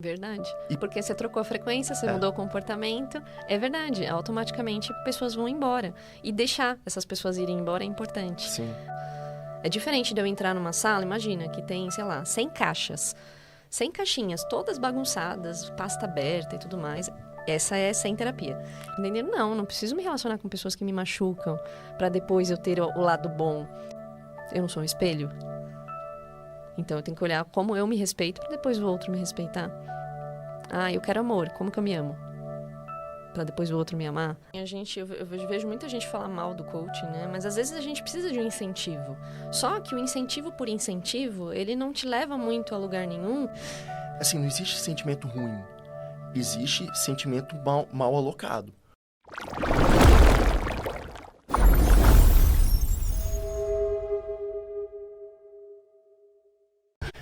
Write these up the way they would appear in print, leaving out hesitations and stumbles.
Verdade. Porque você trocou a frequência, você mudou o comportamento. É verdade. Automaticamente, pessoas vão embora. E deixar essas pessoas irem embora é importante. Sim. É diferente de eu entrar numa sala, imagina, que tem, 100 caixas. 100 caixinhas, todas bagunçadas, pasta aberta e tudo mais. Essa é sem terapia. Entendendo? Não preciso me relacionar com pessoas que me machucam para depois eu ter o lado bom. Eu não sou um espelho. Então eu tenho que olhar como eu me respeito para depois o outro me respeitar. Eu quero amor, como que eu me amo? Para depois o outro me amar. Eu vejo muita gente falar mal do coaching, né? Mas às vezes a gente precisa de um incentivo. Só que o incentivo por incentivo, ele não te leva muito a lugar nenhum. Assim, não existe sentimento ruim. Existe sentimento mal alocado.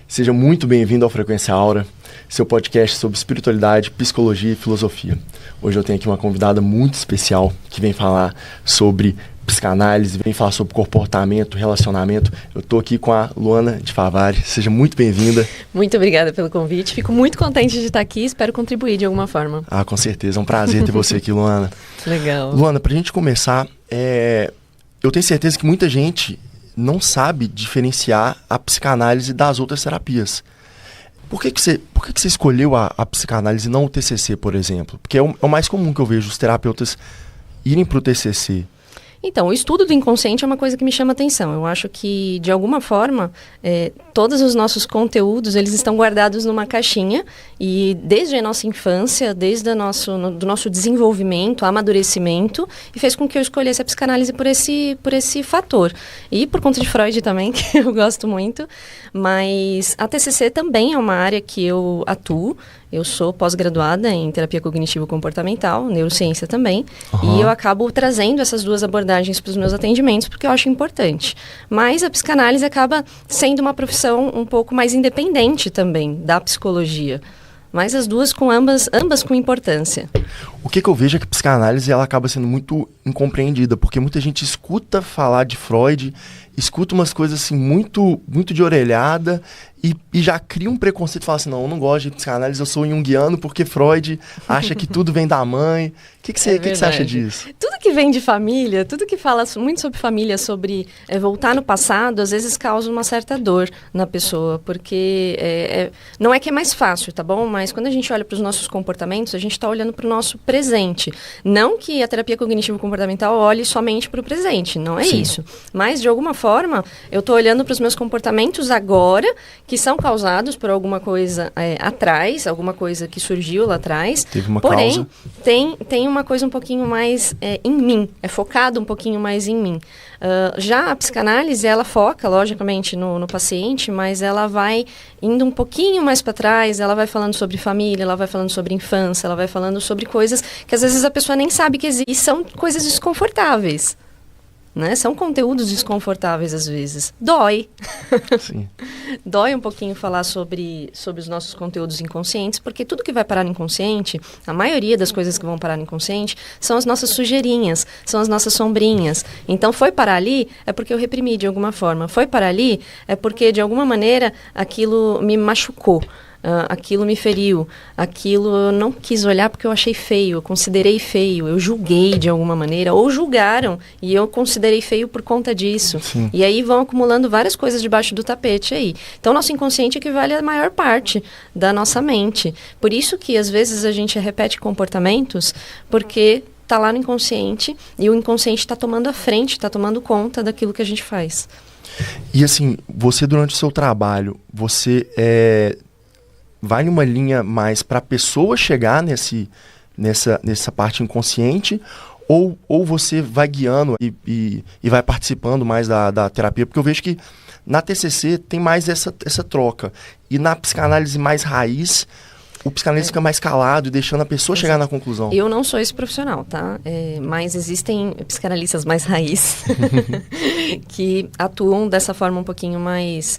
Seja muito bem-vindo ao Frequência Aura, seu podcast sobre espiritualidade, psicologia e filosofia. Hoje eu tenho aqui uma convidada muito especial que vem falar sobre psicanálise, vem falar sobre comportamento, relacionamento. Eu estou aqui com a Luana de Favari. Seja muito bem-vinda. Muito obrigada pelo convite. Fico muito contente de estar aqui e espero contribuir de alguma forma. Com certeza. É um prazer ter você aqui, Luana. Legal. Luana, para a gente começar, eu tenho certeza que muita gente não sabe diferenciar a psicanálise das outras terapias. Por que você escolheu a psicanálise e não o TCC, por exemplo? Porque é o mais comum que eu vejo os terapeutas irem para o TCC. Então, o estudo do inconsciente é uma coisa que me chama atenção. Eu acho que, de alguma forma, todos os nossos conteúdos, eles estão guardados numa caixinha e desde a nossa infância, desde do nosso desenvolvimento, amadurecimento, e fez com que eu escolhesse a psicanálise por esse fator. E por conta de Freud também, que eu gosto muito, mas a TCC também é uma área que eu atuo. Eu sou pós-graduada em terapia cognitivo-comportamental, neurociência também, e eu acabo trazendo essas duas abordagens para os meus atendimentos porque eu acho importante. Mas a psicanálise acaba sendo uma profissão um pouco mais independente também da psicologia. Mas as duas ambas com importância. O que eu vejo é que a psicanálise ela acaba sendo muito incompreendida, porque muita gente escuta falar de Freud, escuta umas coisas assim muito, muito de orelhada e já cria um preconceito e fala assim, não, eu não gosto de psicanálise, eu sou junguiano porque Freud acha que tudo vem da mãe. O que você acha disso? Tudo que vem de família, tudo que fala muito sobre família, sobre voltar no passado, às vezes causa uma certa dor na pessoa, porque não é que é mais fácil, tá bom? Mas quando a gente olha para os nossos comportamentos, a gente está olhando para o nosso presente. Não que a terapia cognitivo-comportamental olhe somente para o presente, não é Sim. isso. Mas, de alguma forma, eu estou olhando para os meus comportamentos agora, que são causados por alguma coisa atrás, alguma coisa que surgiu lá atrás. Teve uma Porém, causa. tem uma coisa um pouquinho mais em mim, é focado um pouquinho mais em mim. Já a psicanálise, ela foca, logicamente, no paciente, mas ela vai indo um pouquinho mais para trás, ela vai falando sobre família, ela vai falando sobre infância, ela vai falando sobre coisas que às vezes a pessoa nem sabe que existem, e são coisas desconfortáveis. Né? São conteúdos desconfortáveis às vezes. Dói. Sim. Dói um pouquinho falar sobre os nossos conteúdos inconscientes, porque tudo que vai parar no inconsciente, a maioria das coisas que vão parar no inconsciente, são as nossas sujeirinhas, são as nossas sombrinhas. Então, foi parar ali é porque eu reprimi de alguma forma. Foi parar ali é porque, de alguma maneira, aquilo me machucou. Aquilo me feriu, aquilo eu não quis olhar porque eu achei feio, eu considerei feio, eu julguei de alguma maneira, ou julgaram e eu considerei feio por conta disso. Sim. E aí vão acumulando várias coisas debaixo do tapete aí. Então, nosso inconsciente equivale à maior parte da nossa mente. Por isso que, às vezes, a gente repete comportamentos porque está lá no inconsciente e o inconsciente está tomando a frente, está tomando conta daquilo que a gente faz. E assim, você durante o seu trabalho, você vai numa linha mais para a pessoa chegar nessa parte inconsciente ou você vai guiando e vai participando mais da terapia? Porque eu vejo que na TCC tem mais essa troca e na psicanálise mais raiz o psicanalista fica mais calado e deixando a pessoa chegar na conclusão. Eu não sou esse profissional, tá? Mas existem psicanalistas mais raiz que atuam dessa forma um pouquinho mais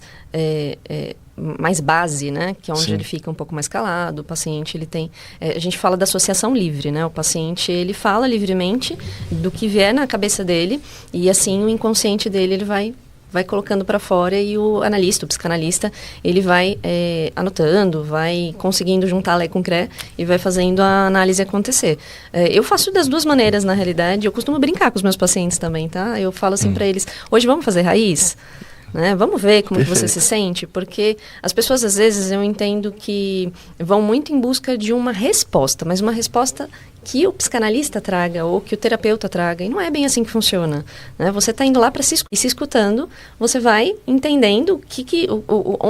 base, né? Que é onde Sim. ele fica um pouco mais calado. O paciente, ele tem... a gente fala da associação livre, né? O paciente, ele fala livremente do que vier na cabeça dele e, assim, o inconsciente dele, ele vai vai colocando para fora e o analista, o psicanalista, ele vai anotando, vai conseguindo juntar Lé com Cré e vai fazendo a análise acontecer. Eu faço das duas maneiras, na realidade. Eu costumo brincar com os meus pacientes também, tá? Eu falo assim para eles, hoje vamos fazer raiz? Né? Vamos ver como que você se sente, porque as pessoas, às vezes, eu entendo que vão muito em busca de uma resposta, mas uma resposta que o psicanalista traga ou que o terapeuta traga, e não é bem assim que funciona, né? Você está indo lá para se escutando, você vai entendendo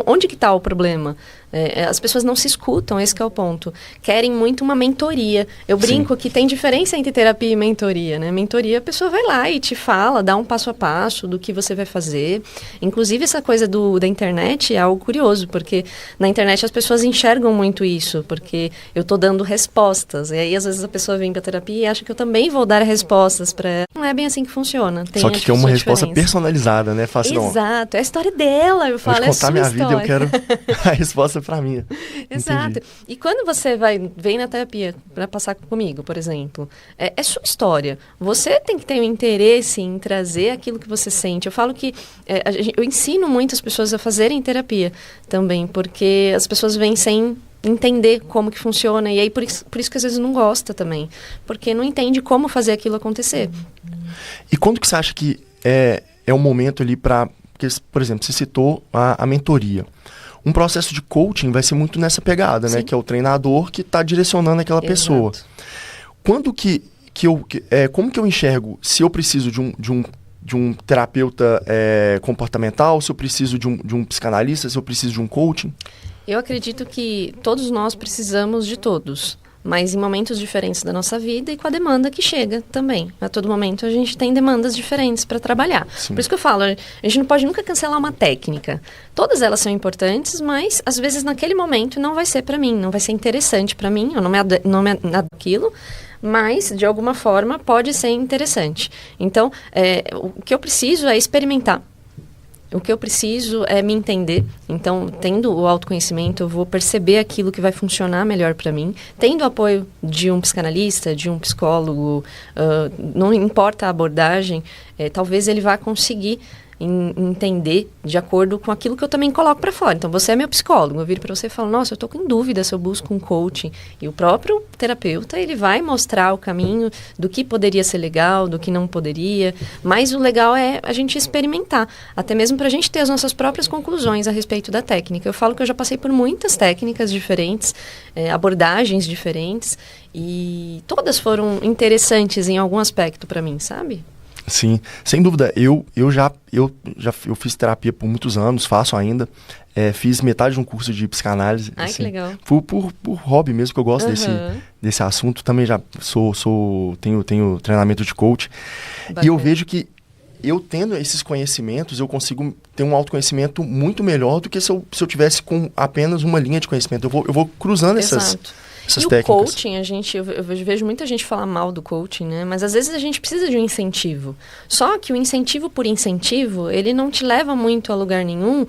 onde que está o problema. As pessoas não se escutam, esse que é o ponto. Querem muito uma mentoria. Eu brinco que tem diferença entre terapia e mentoria, né? Mentoria, a pessoa vai lá e te fala, dá um passo a passo do que você vai fazer. Inclusive, essa coisa da internet é algo curioso, porque na internet as pessoas enxergam muito isso, porque eu estou dando respostas. E aí, às vezes, a pessoa vem para terapia e acha que eu também vou dar respostas para ela. Não é bem assim que funciona. Só que é uma resposta personalizada, né? Fácil, exato. É a história dela. Eu falo, pode contar minha vida, eu quero a resposta para mim. Exato. Entendi. E quando você vem na terapia para passar comigo, por exemplo, é sua história. Você tem que ter um interesse em trazer aquilo que você sente. Eu falo que eu ensino muitas pessoas a fazerem terapia também, porque as pessoas vêm sem entender como que funciona, e aí por isso que às vezes não gosta também, porque não entende como fazer aquilo acontecer. E quando que você acha que é o momento ali para... Por exemplo, você citou a mentoria. Um processo de coaching vai ser muito nessa pegada, né? Que é o treinador que está direcionando aquela pessoa. Quando como que eu enxergo se eu preciso de um terapeuta comportamental, se eu preciso de um psicanalista, se eu preciso de um coaching? Eu acredito que todos nós precisamos de todos, mas em momentos diferentes da nossa vida e com a demanda que chega também. A todo momento a gente tem demandas diferentes para trabalhar. Sim. Por isso que eu falo, a gente não pode nunca cancelar uma técnica. Todas elas são importantes, mas às vezes naquele momento não vai ser para mim, não vai ser interessante para mim, eu não me adapto àquilo, mas de alguma forma pode ser interessante. Então, o que eu preciso é experimentar. O que eu preciso é me entender. Então, tendo o autoconhecimento, eu vou perceber aquilo que vai funcionar melhor para mim. Tendo o apoio de um psicanalista, de um psicólogo, não importa a abordagem, talvez ele vá conseguir entender de acordo com aquilo que eu também coloco para fora. Então, você é meu psicólogo, eu viro para você e falo, nossa, eu estou com dúvida se eu busco um coaching. E o próprio terapeuta, ele vai mostrar o caminho do que poderia ser legal, do que não poderia. Mas o legal é a gente experimentar, até mesmo para a gente ter as nossas próprias conclusões a respeito da técnica. Eu falo que eu já passei por muitas técnicas diferentes, abordagens diferentes, e todas foram interessantes em algum aspecto para mim, sabe? Sim, sem dúvida. Eu fiz terapia por muitos anos, faço ainda. Fiz metade de um curso de psicanálise. Ai, assim, que legal. Por hobby mesmo, que eu gosto desse assunto. Também já tenho treinamento de coach. Bacana. E eu vejo que eu tendo esses conhecimentos, eu consigo ter um autoconhecimento muito melhor do que se eu tivesse com apenas uma linha de conhecimento. Eu vou cruzando essas técnicas. O coaching, eu vejo muita gente falar mal do coaching, né? Mas às vezes a gente precisa de um incentivo. Só que o incentivo por incentivo, ele não te leva muito a lugar nenhum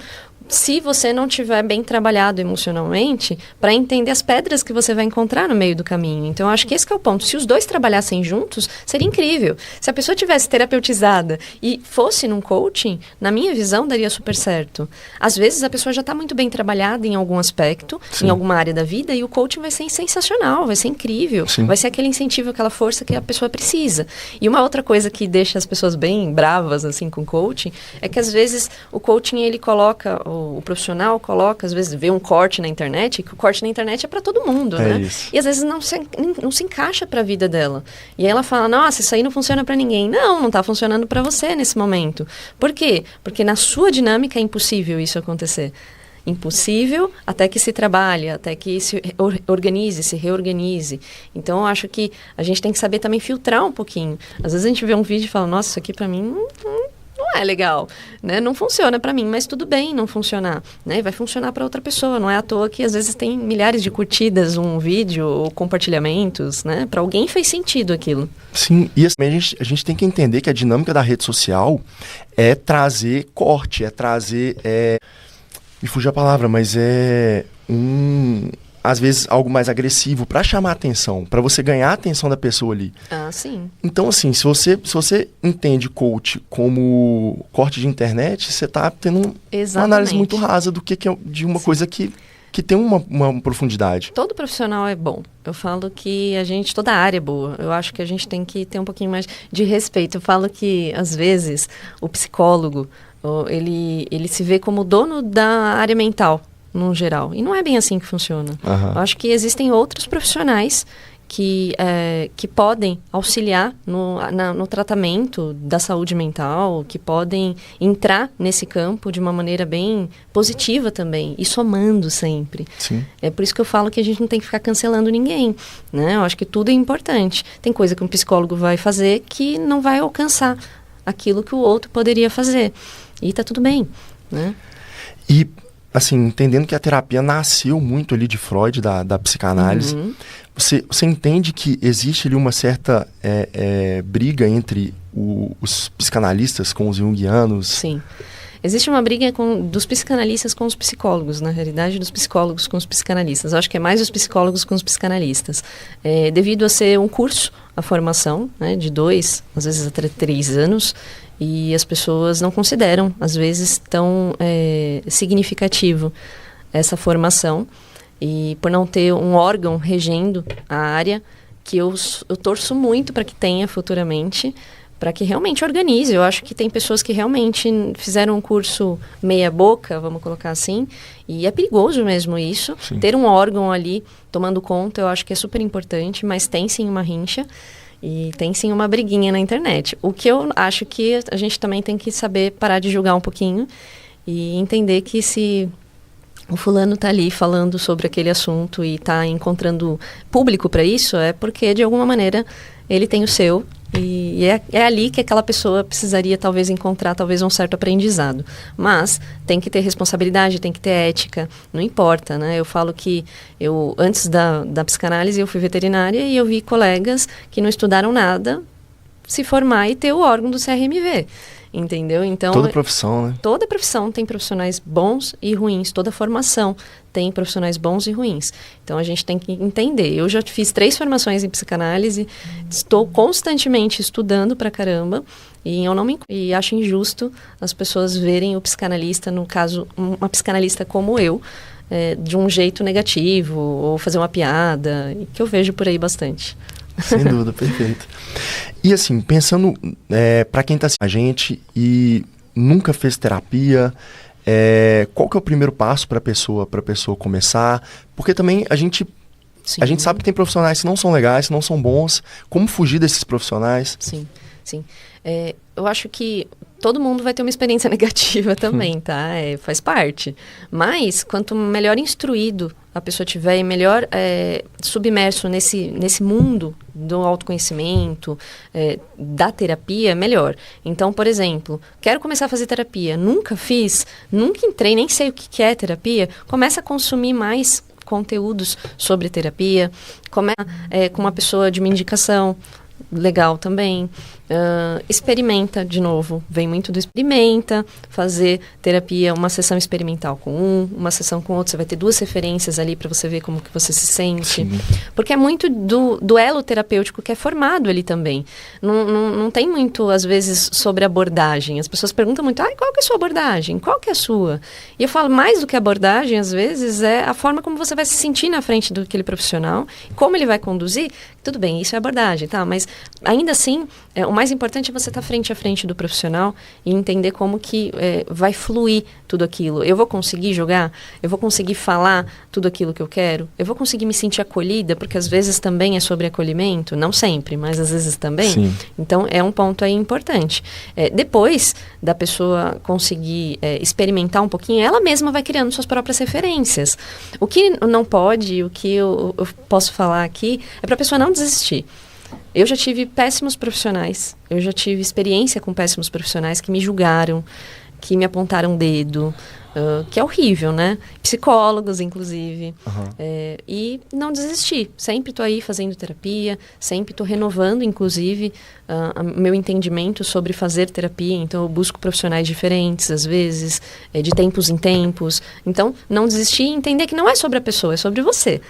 se você não tiver bem trabalhado emocionalmente para entender as pedras que você vai encontrar no meio do caminho. Então, eu acho que esse que é o ponto. Se os dois trabalhassem juntos, seria incrível. Se a pessoa tivesse terapeutizada e fosse num coaching, na minha visão, daria super certo. Às vezes, a pessoa já está muito bem trabalhada em algum aspecto, em alguma área da vida, e o coaching vai ser sensacional, vai ser incrível. Sim. Vai ser aquele incentivo, aquela força que a pessoa precisa. E uma outra coisa que deixa as pessoas bem bravas, assim, com o coaching, é que às vezes o coaching, ele coloca... O profissional coloca, às vezes, vê um corte na internet, que o corte na internet é para todo mundo, né? Isso. E às vezes não se encaixa para a vida dela. E aí ela fala, nossa, isso aí não funciona para ninguém. Não está funcionando para você nesse momento. Por quê? Porque na sua dinâmica é impossível isso acontecer. Impossível até que se trabalhe, até que se organize, se reorganize. Então, eu acho que a gente tem que saber também filtrar um pouquinho. Às vezes a gente vê um vídeo e fala, nossa, isso aqui para mim não é legal, né? Não funciona para mim, mas tudo bem não funcionar, né? Vai funcionar para outra pessoa, não é à toa que às vezes tem milhares de curtidas um vídeo ou compartilhamentos, né? Para alguém fez sentido aquilo. Sim, e assim, a gente tem que entender que a dinâmica da rede social é trazer corte, é trazer, me fugiu a palavra, mas às vezes, algo mais agressivo para chamar atenção, para você ganhar a atenção da pessoa ali. Ah, sim. Então, assim, se você entende coach como corte de internet, você está tendo uma análise muito rasa do que é de uma coisa que tem uma profundidade. Todo profissional é bom. Eu falo que toda área é boa. Eu acho que a gente tem que ter um pouquinho mais de respeito. Eu falo que, às vezes, o psicólogo, ele se vê como dono da área mental, no geral. E não é bem assim que funciona. Uhum. Eu acho que existem outros profissionais que podem auxiliar no tratamento da saúde mental, que podem entrar nesse campo de uma maneira bem positiva também, e somando sempre. Sim. É por isso que eu falo que a gente não tem que ficar cancelando ninguém, né? Eu acho que tudo é importante. Tem coisa que um psicólogo vai fazer que não vai alcançar aquilo que o outro poderia fazer. E tá tudo bem, né? E, assim, entendendo que a terapia nasceu muito ali de Freud, da psicanálise, Uhum. Você entende que existe ali uma certa briga entre os psicanalistas com os junguianos? Sim. Existe uma briga dos psicanalistas com os psicólogos, na realidade, dos psicólogos com os psicanalistas. Eu acho que é mais os psicólogos com os psicanalistas. Devido a ser um curso, a formação, né, de 2, às vezes até 3 anos, e as pessoas não consideram, às vezes, tão significativo essa formação. E por não ter um órgão regendo a área, que eu torço muito para que tenha futuramente, para que realmente organize. Eu acho que tem pessoas que realmente fizeram um curso meia boca, vamos colocar assim, e é perigoso mesmo isso. Sim. Ter um órgão ali tomando conta, eu acho que é super importante, mas tem sim uma rincha e tem sim uma briguinha na internet. O que eu acho que a gente também tem que saber parar de julgar um pouquinho e entender que se o fulano está ali falando sobre aquele assunto e está encontrando público para isso, é porque, de alguma maneira, ele tem o seu. E é ali que aquela pessoa precisaria, talvez, encontrar talvez um certo aprendizado. Mas tem que ter responsabilidade, tem que ter ética, não importa, né? Eu falo que antes da psicanálise, eu fui veterinária e eu vi colegas que não estudaram nada se formar e ter o órgão do CRMV. Entendeu? Então, toda profissão, né? Toda profissão tem profissionais bons e ruins. Toda formação tem profissionais bons e ruins. Então, a gente tem que entender. Eu já fiz 3 formações em psicanálise. Estou constantemente estudando pra caramba. E acho injusto as pessoas verem o psicanalista, no caso, uma psicanalista como eu, de um jeito negativo, ou fazer uma piada, que eu vejo por aí bastante. Sem dúvida, perfeito. E assim, pensando para quem está assistindo a gente e nunca fez terapia, qual que é o primeiro passo para a pessoa começar? Porque também a gente sabe que tem profissionais que não são legais, que não são bons. Como fugir desses profissionais? Sim. Eu acho que todo mundo vai ter uma experiência negativa também, tá? Faz parte. Mas, quanto melhor instruído a pessoa tiver e melhor submerso nesse mundo do autoconhecimento, da terapia, melhor. Então, por exemplo, quero começar a fazer terapia. Nunca fiz, nunca entrei, nem sei o que é terapia. Começa a consumir mais conteúdos sobre terapia. Começa com uma pessoa de uma indicação. Legal também. Experimenta de novo, vem muito do experimenta, fazer terapia, uma sessão experimental com uma sessão com outro, você vai ter 2 referências ali para você ver como que você se sente. Sim. Porque é muito do elo terapêutico que é formado ali também. Não tem muito, às vezes, sobre abordagem. As pessoas perguntam muito, qual que é a sua abordagem? Qual que é a sua? E eu falo, mais do que abordagem, às vezes, é a forma como você vai se sentir na frente daquele profissional, como ele vai conduzir. Tudo bem, isso é abordagem, tá? Mas, ainda assim, o mais importante é você estar frente a frente do profissional e entender como que vai fluir tudo aquilo. Eu vou conseguir jogar? Eu vou conseguir falar tudo aquilo que eu quero? Eu vou conseguir me sentir acolhida? Porque às vezes também é sobre acolhimento. Não sempre, mas às vezes também. Sim. Então, é um ponto aí importante. Depois da pessoa conseguir experimentar um pouquinho, ela mesma vai criando suas próprias referências. O que não pode, o que eu posso falar aqui, é para a pessoa não desistir. Eu já tive péssimos profissionais, eu já tive experiência com péssimos profissionais que me julgaram, que me apontaram o dedo, que é horrível, né? Psicólogos, inclusive. Aham. E não desistir. Sempre estou aí fazendo terapia, sempre estou renovando, inclusive, meu entendimento sobre fazer terapia. Então, eu busco profissionais diferentes, às vezes, de tempos em tempos. Então, não desistir e entender que não é sobre a pessoa, é sobre você.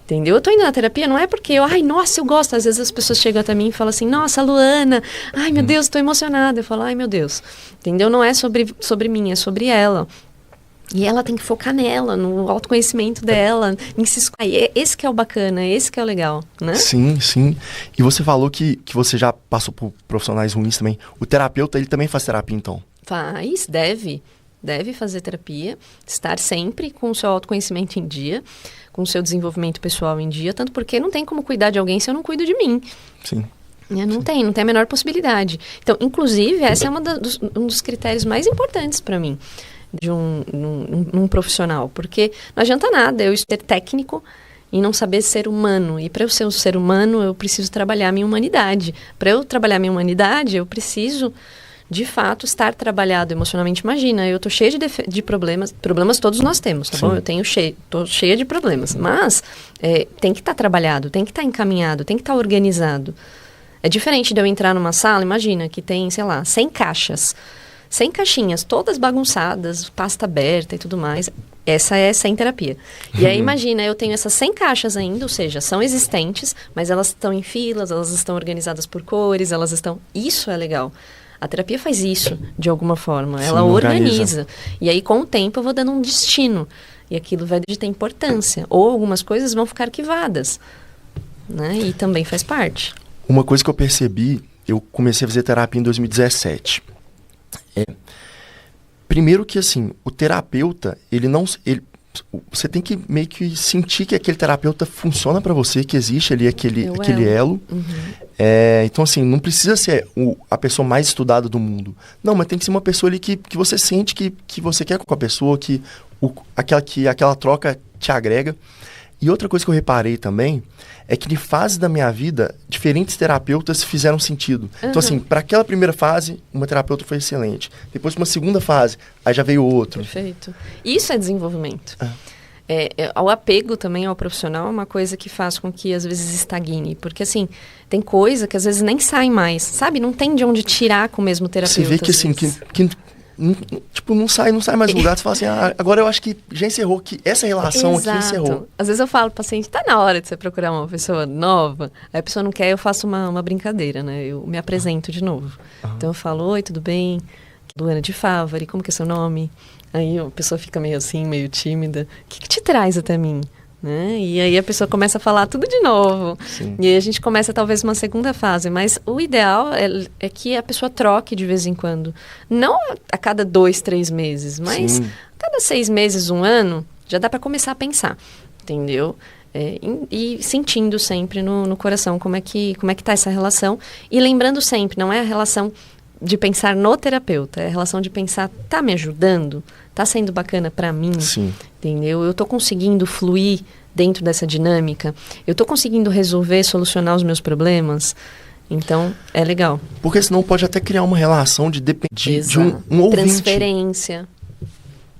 Entendeu? Eu tô indo na terapia, não é porque ai, nossa, eu gosto. Às vezes as pessoas chegam até mim e falam assim, nossa, Luana, ai, meu Deus, tô emocionada. Eu falo, ai, meu Deus. Entendeu? Não é sobre mim, é sobre ela. E ela tem que focar nela, no autoconhecimento dela, em se escolher. Esse que é o bacana, esse que é o legal, né? Sim, sim. E você falou que você já passou por profissionais ruins também. O terapeuta, ele também faz terapia, então? Faz, deve fazer terapia, estar sempre com o seu autoconhecimento em dia, com o seu desenvolvimento pessoal em dia, tanto porque não tem como cuidar de alguém se eu não cuido de mim. Sim. Não tem a menor possibilidade. Então, inclusive, esse é um dos critérios mais importantes para mim, de um profissional, porque não adianta nada eu ser técnico e não saber ser humano. E para eu ser um ser humano, eu preciso trabalhar a minha humanidade. Para eu trabalhar a minha humanidade, eu preciso, de fato, estar trabalhado emocionalmente. Imagina, eu tô cheia de problemas todos nós temos, tá Sim. bom? Tô cheia de problemas, mas tem que estar trabalhado, tem que estar encaminhado, tem que estar organizado. É diferente de eu entrar numa sala, imagina, que tem, sei lá, 100 caixas, 100 caixinhas, todas bagunçadas, pasta aberta e tudo mais. Essa é sem terapia. E aí, imagina, eu tenho essas 100 caixas ainda, ou seja, são existentes, mas elas estão em filas, elas estão organizadas por cores, elas estão... Isso é legal. A terapia faz isso, de alguma forma. Sim, Ela organiza. organiza. E aí, com o tempo, eu vou dando um destino. E aquilo vai ter importância. Ou algumas coisas vão ficar arquivadas. Né? E também faz parte. Uma coisa que eu percebi, eu comecei a fazer terapia em 2017. Primeiro que, assim, o terapeuta, você tem que meio que sentir que aquele terapeuta funciona pra você, que existe ali aquele elo. Uhum. Então, assim, não precisa ser a pessoa mais estudada do mundo. Não, mas tem que ser uma pessoa ali que você sente que você quer com a pessoa, que aquela troca te agrega. E outra coisa que eu reparei também é que em fases da minha vida, diferentes terapeutas fizeram sentido. Uhum. Então, assim, para aquela primeira fase, uma terapeuta foi excelente. Depois, uma segunda fase, aí já veio outro. Perfeito. Isso é desenvolvimento. O apego também ao profissional é uma coisa que faz com que às vezes estagne. Porque, assim, tem coisa que às vezes nem sai mais, sabe? Não tem de onde tirar com o mesmo terapeuta. Você vê que, assim, não sai mais lugar. Você fala assim, agora eu acho que já encerrou, que essa relação Exato. aqui encerrou. Às vezes eu falo pro paciente, tá na hora de você procurar uma pessoa nova. Aí a pessoa não quer, eu faço uma brincadeira, né? Eu me apresento de novo. Então eu falo, oi, tudo bem? Luana de Favari, como que é seu nome? Aí a pessoa fica meio assim, meio tímida. O que te traz até mim? Né? E aí a pessoa começa a falar tudo de novo. Sim. E aí a gente começa talvez uma segunda fase. Mas o ideal é que a pessoa troque de vez em quando. Não a cada 2, 3 meses, mas Sim. a cada 6 meses, 1 ano, já dá para começar a pensar. Entendeu? E sentindo sempre no coração como é que tá essa relação. E lembrando sempre, não é a relação de pensar no terapeuta, é a relação de pensar, tá me ajudando? Tá sendo bacana para mim? Sim. Entendeu? Eu tô conseguindo fluir dentro dessa dinâmica? Eu tô conseguindo resolver, solucionar os meus problemas? Então, é legal. Porque senão pode até criar uma relação de depender de um ouvinte. Transferência.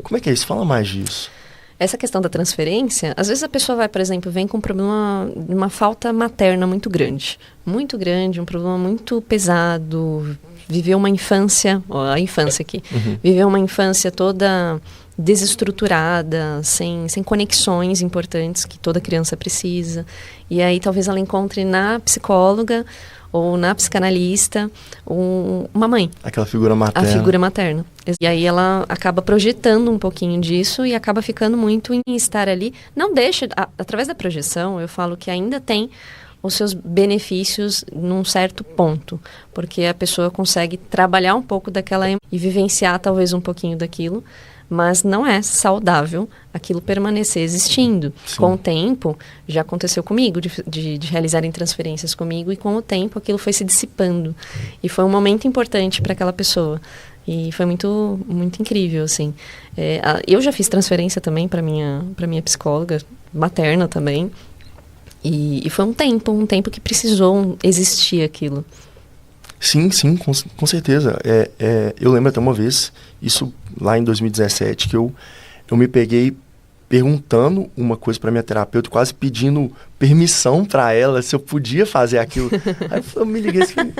Como é que é isso? Fala mais disso. Essa questão da transferência, às vezes a pessoa vai, por exemplo, vem com um problema, uma falta materna muito grande, um problema muito pesado, viveu uma infância, a infância aqui, viveu uma infância toda desestruturada, sem conexões importantes que toda criança precisa. E aí talvez ela encontre na psicóloga ou na psicanalista uma mãe. Aquela figura materna. A figura materna. E aí ela acaba projetando um pouquinho disso e acaba ficando muito em estar ali. Não deixa, através da projeção, eu falo que ainda tem os seus benefícios num certo ponto, porque a pessoa consegue trabalhar um pouco daquela e vivenciar talvez um pouquinho daquilo, mas não é saudável aquilo permanecer existindo. Sim. Com o tempo, já aconteceu comigo, de realizarem transferências comigo, e com o tempo aquilo foi se dissipando. E foi um momento importante para aquela pessoa. E foi muito, muito incrível, assim. Eu já fiz transferência também para minha psicóloga materna também. E foi um tempo que precisou existir aquilo. Sim, com certeza. Eu lembro até uma vez, isso lá em 2017, que eu me peguei perguntando uma coisa para minha terapeuta, quase pedindo permissão para ela se eu podia fazer aquilo. Aí eu me liguei assim.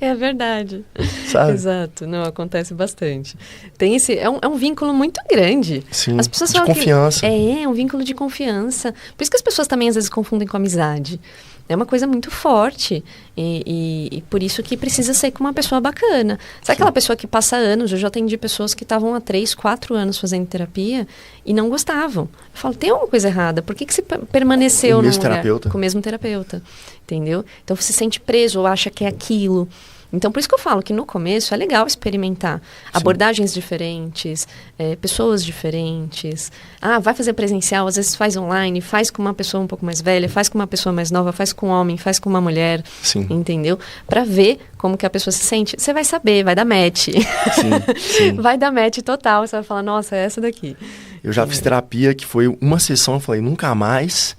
É verdade. Sabe? Exato. Não, acontece bastante. Tem esse... É um vínculo muito grande. Sim, as pessoas de falam confiança. É um vínculo de confiança. Por isso que as pessoas também às vezes confundem com amizade. É uma coisa muito forte e por isso que precisa ser com uma pessoa bacana. Sabe aquela pessoa que passa anos? Eu já atendi pessoas que estavam há 3, 4 anos fazendo terapia e não gostavam. Eu falo, tem alguma coisa errada? Por que você permaneceu com o num mesmo lugar terapeuta? com o mesmo terapeuta? Entendeu? Então você se sente preso ou acha que é aquilo. Então, por isso que eu falo que no começo é legal experimentar abordagens diferentes, pessoas diferentes. Vai fazer presencial, às vezes faz online, faz com uma pessoa um pouco mais velha, faz com uma pessoa mais nova, faz com um homem, faz com uma mulher, entendeu? Para ver como que a pessoa se sente. Você vai saber, vai dar match. Sim. Vai dar match total, você vai falar, nossa, é essa daqui. Eu já fiz terapia que foi uma sessão, eu falei, nunca mais.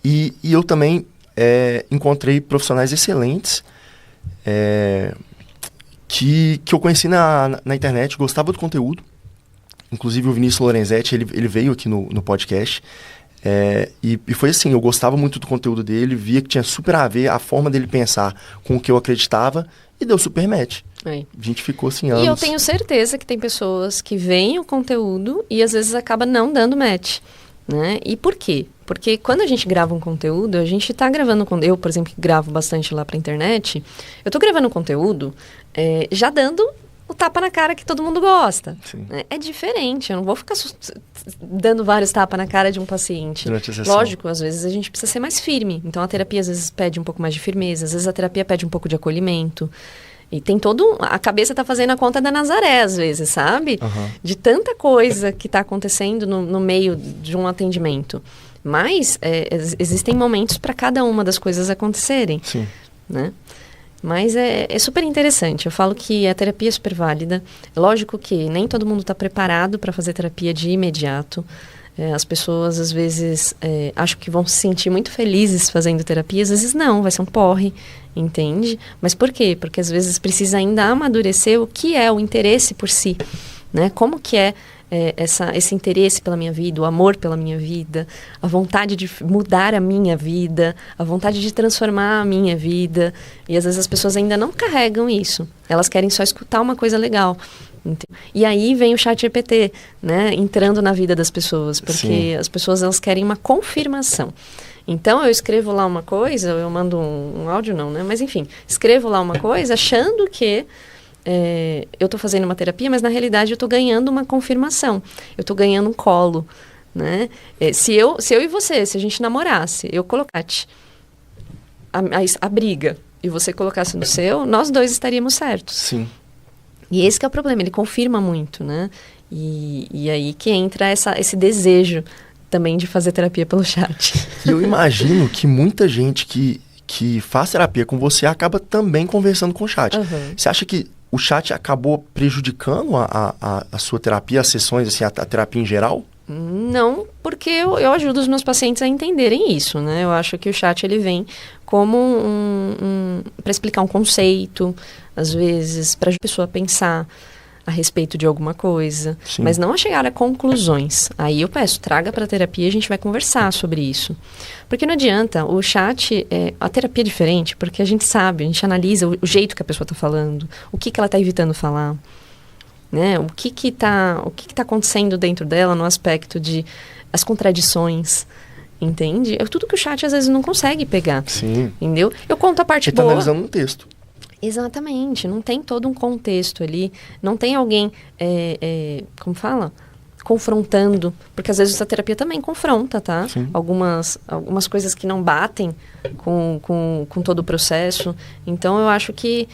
E eu também encontrei profissionais excelentes, que eu conheci na internet, gostava do conteúdo. Inclusive o Vinícius Lorenzetti, ele veio aqui no podcast. E foi assim, eu gostava muito do conteúdo dele, via que tinha super a ver a forma dele pensar com o que eu acreditava e deu super match. A gente ficou assim anos. E eu tenho certeza que tem pessoas que veem o conteúdo e às vezes acaba não dando match. Né? E por quê? Porque quando a gente grava um conteúdo, a gente está gravando... Eu, por exemplo, que gravo bastante lá para a internet, eu estou gravando conteúdo já dando o tapa na cara que todo mundo gosta. Né? É diferente, eu não vou ficar dando vários tapas na cara de um paciente. Durante a sessão. Lógico, às vezes a gente precisa ser mais firme. Então a terapia às vezes pede um pouco mais de firmeza, às vezes a terapia pede um pouco de acolhimento. E tem todo... A cabeça tá fazendo a conta da Nazaré, às vezes, sabe? De tanta coisa que tá acontecendo no meio de um atendimento. Mas existem momentos para cada uma das coisas acontecerem. Sim. Né? Mas é super interessante. Eu falo que a terapia é super válida. Lógico que nem todo mundo está preparado para fazer terapia de imediato. As pessoas, às vezes, acham que vão se sentir muito felizes fazendo terapia. Às vezes não, vai ser um porre, entende? Mas por quê? Porque às vezes precisa ainda amadurecer o que é o interesse por si. Né? Como que esse interesse pela minha vida, o amor pela minha vida, a vontade de mudar a minha vida, a vontade de transformar a minha vida. E às vezes as pessoas ainda não carregam isso. Elas querem só escutar uma coisa legal. E aí vem o ChatGPT, né, entrando na vida das pessoas, porque as pessoas elas querem uma confirmação. Então eu escrevo lá uma coisa, eu mando um áudio não, né, mas enfim, escrevo lá uma coisa achando que eu estou fazendo uma terapia, mas na realidade eu estou ganhando uma confirmação, eu estou ganhando um colo, né? Se eu e você, se a gente namorasse, eu colocasse a briga e você colocasse no seu, nós dois estaríamos certos. Sim. E esse que é o problema, ele confirma muito, né? E aí que entra esse desejo também de fazer terapia pelo chat. E eu imagino que muita gente que faz terapia com você acaba também conversando com o chat. Você acha que o chat acabou prejudicando a sua terapia, as sessões, assim, a terapia em geral? Não, porque eu ajudo os meus pacientes a entenderem isso, né? Eu acho que o chat, ele vem como para explicar um conceito, às vezes, para a pessoa pensar a respeito de alguma coisa, mas não a chegar a conclusões. Aí eu peço, traga para a terapia e a gente vai conversar sobre isso. Porque não adianta, o chat, a terapia é diferente, porque a gente sabe, a gente analisa o jeito que a pessoa está falando, o que ela está evitando falar. Né? O que tá acontecendo dentro dela no aspecto de as contradições, entende? É tudo que o chat às vezes não consegue pegar, entendeu? Eu conto a parte boa. Ele tá analisando um texto. Exatamente, não tem todo um contexto ali, não tem alguém, como fala? Confrontando, porque às vezes a terapia também confronta, tá? Algumas coisas que não batem com todo o processo. Então eu acho que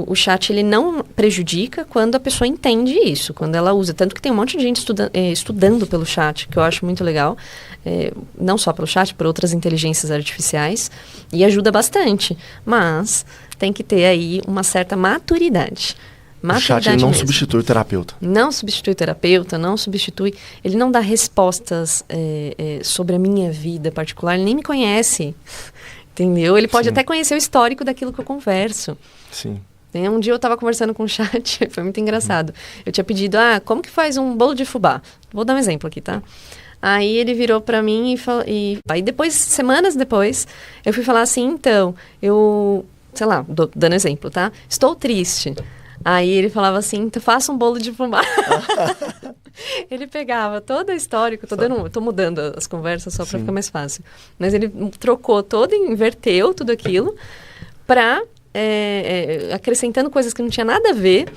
o chat ele não prejudica quando a pessoa entende isso, quando ela usa. Tanto que tem um monte de gente estudando pelo chat, que eu acho muito legal, não só pelo chat, por outras inteligências artificiais, e ajuda bastante. Mas tem que ter aí uma certa maturidade. O chat ele não substitui o terapeuta. Não substitui o terapeuta, não substitui... Ele não dá respostas sobre a minha vida particular, ele nem me conhece, entendeu? Ele pode até conhecer o histórico daquilo que eu converso. Sim. Um dia eu estava conversando com o chat, foi muito engraçado. Eu tinha pedido, como que faz um bolo de fubá? Vou dar um exemplo aqui, tá? Aí ele virou pra mim aí depois, semanas depois, eu fui falar assim, então, sei lá, dando exemplo, tá? Estou triste. Aí ele falava assim, então faça um bolo de fubá. Ele pegava toda a história, eu tô mudando as conversas só pra ficar mais fácil. Mas ele trocou inverteu tudo aquilo pra, acrescentando coisas que não tinha nada a ver.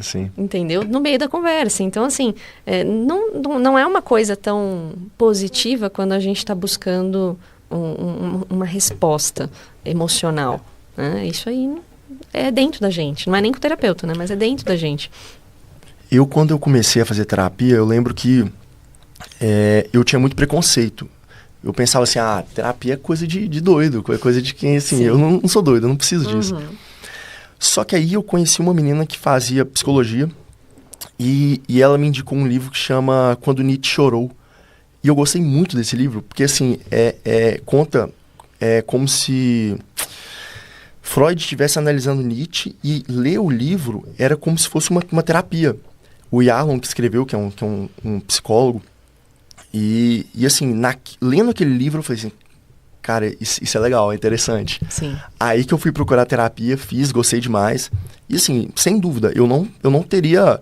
Sim. Entendeu? No meio da conversa. Então, assim, não é uma coisa tão positiva quando a gente está buscando uma resposta emocional. Né? Isso aí é dentro da gente. Não é nem com o terapeuta, né? Mas é dentro da gente. Quando eu comecei a fazer terapia, eu lembro que eu tinha muito preconceito. Eu pensava assim, terapia é coisa de doido, é coisa de quem, assim, eu não sou doido, eu não preciso disso. Só que aí eu conheci uma menina que fazia psicologia e ela me indicou um livro que chama Quando Nietzsche Chorou. E eu gostei muito desse livro, porque assim, conta como se Freud estivesse analisando Nietzsche e ler o livro era como se fosse uma terapia. O Yarlon, que escreveu, que é um psicólogo, e assim, lendo aquele livro eu falei assim, cara, isso é legal, é interessante. Sim. Aí que eu fui procurar terapia, gostei demais. E assim, sem dúvida, eu não teria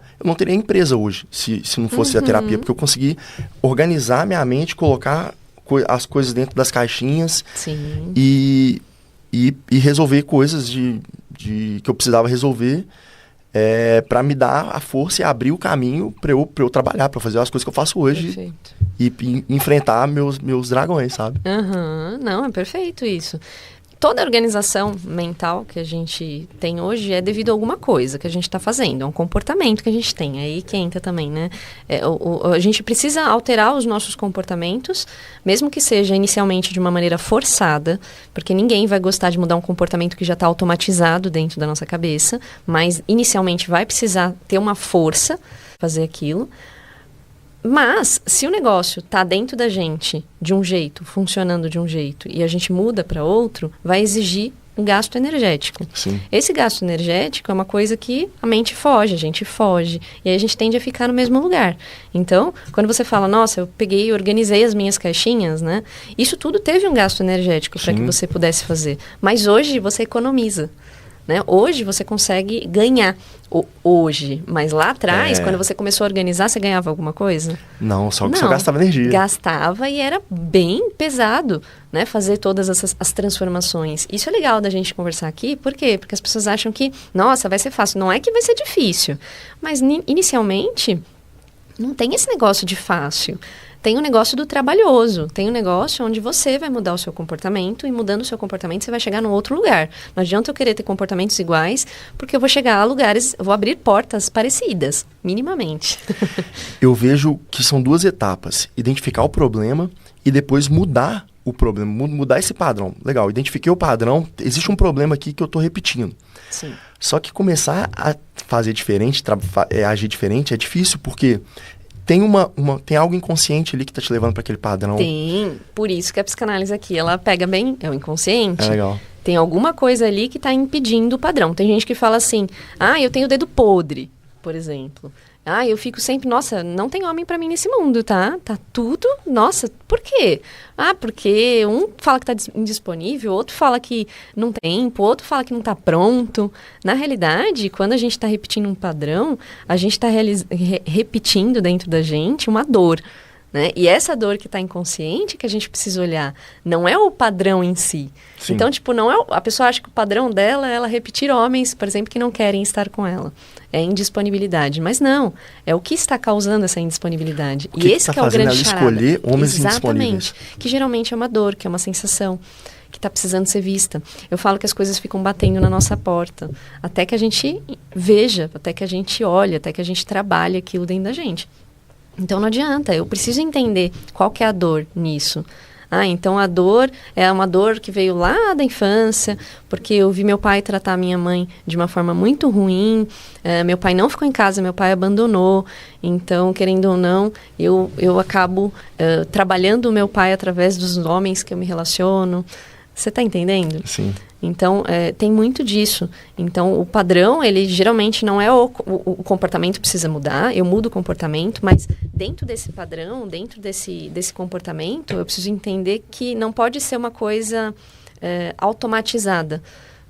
empresa hoje se não fosse a terapia, porque eu consegui organizar minha mente, colocar as coisas dentro das caixinhas. Sim. E resolver coisas que eu precisava resolver para me dar a força e abrir o caminho para eu trabalhar, para fazer as coisas que eu faço hoje. Perfeito. E enfrentar meus dragões, sabe? Não, é perfeito isso. Toda organização mental que a gente tem hoje é devido a alguma coisa que a gente está fazendo, é um comportamento que a gente tem, aí que entra também, né? A gente precisa alterar os nossos comportamentos, mesmo que seja inicialmente de uma maneira forçada, porque ninguém vai gostar de mudar um comportamento que já está automatizado dentro da nossa cabeça, mas inicialmente vai precisar ter uma força para fazer aquilo. Mas, se o negócio está dentro da gente de um jeito, funcionando de um jeito, e a gente muda para outro, vai exigir um gasto energético. Sim. Esse gasto energético é uma coisa que a mente foge, a gente foge, e aí a gente tende a ficar no mesmo lugar. Então, quando você fala, nossa, eu peguei e organizei as minhas caixinhas, né? Isso tudo teve um gasto energético para que você pudesse fazer. Mas hoje você economiza. Né? Hoje você consegue ganhar hoje, mas lá atrás, quando você começou a organizar, você ganhava alguma coisa? Não, só gastava energia. Gastava e era bem pesado, né? Fazer todas as transformações. Isso é legal da gente conversar aqui, por quê? Porque as pessoas acham que, nossa, vai ser fácil. Não é que vai ser difícil, mas inicialmente não tem esse negócio de fácil. Tem um negócio do trabalhoso, tem um negócio onde você vai mudar o seu comportamento e mudando o seu comportamento você vai chegar num outro lugar. Não adianta eu querer ter comportamentos iguais, porque eu vou chegar a lugares, eu vou abrir portas parecidas, minimamente. Eu vejo que são duas etapas, identificar o problema e depois mudar o problema, mudar esse padrão. Legal, identifiquei o padrão, existe um problema aqui que eu estou repetindo. Sim. Só que começar a fazer diferente, agir diferente é difícil, porque tem algo inconsciente ali que tá te levando para aquele padrão. Tem, por isso que a psicanálise aqui, ela pega bem, é o inconsciente. É legal. Tem alguma coisa ali que tá impedindo o padrão. Tem gente que fala assim, eu tenho o dedo podre, por exemplo. Eu fico sempre, nossa, não tem homem pra mim nesse mundo, tá? Tá tudo, nossa, por quê? Porque um fala que tá indisponível, outro fala que não tem tempo, outro fala que não tá pronto. Na realidade, quando a gente tá repetindo um padrão, a gente tá repetindo dentro da gente uma dor, né? E essa dor que tá inconsciente que a gente precisa olhar, não é o padrão em si. Sim. Então, não é a pessoa acha que o padrão dela é ela repetir homens, por exemplo, que não querem estar com ela. É indisponibilidade. Mas não, é o que está causando essa indisponibilidade. E esse que é o grande charada. Escolher homens indisponíveis. Exatamente. Que geralmente é uma dor, que é uma sensação que está precisando ser vista. Eu falo que as coisas ficam batendo na nossa porta, até que a gente veja, até que a gente olhe, até que a gente trabalhe aquilo dentro da gente. Então não adianta, eu preciso entender qual que é a dor nisso. Então a dor é uma dor que veio lá da infância, porque eu vi meu pai tratar minha mãe de uma forma muito ruim, meu pai não ficou em casa, meu pai abandonou, então, querendo ou não, eu acabo trabalhando o meu pai através dos homens que eu me relaciono. Você está entendendo? Sim. Então, tem muito disso. Então, o padrão, ele geralmente não é o comportamento precisa mudar, eu mudo o comportamento, mas dentro desse padrão, dentro desse comportamento, eu preciso entender que não pode ser uma coisa automatizada.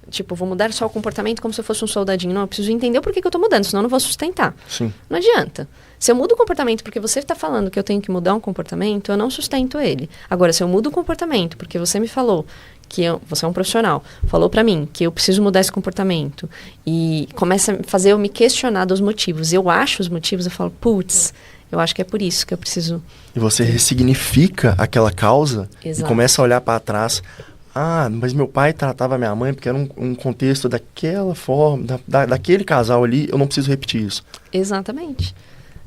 Tipo, vou mudar só o comportamento como se eu fosse um soldadinho. Não, eu preciso entender o porquê que eu tô mudando, senão eu não vou sustentar. Sim. Não adianta. Se eu mudo o comportamento porque você está falando que eu tenho que mudar um comportamento, eu não sustento ele. Agora, se eu mudo o comportamento porque você me falou que você é um profissional, falou pra mim que eu preciso mudar esse comportamento e começa a fazer eu me questionar dos motivos. Eu acho os motivos, eu falo, putz, eu acho que é por isso que eu preciso... E você ressignifica aquela causa. Exato. E começa a olhar para trás. Ah, mas meu pai tratava minha mãe porque era um contexto daquela forma, daquele casal ali, eu não preciso repetir isso. Exatamente.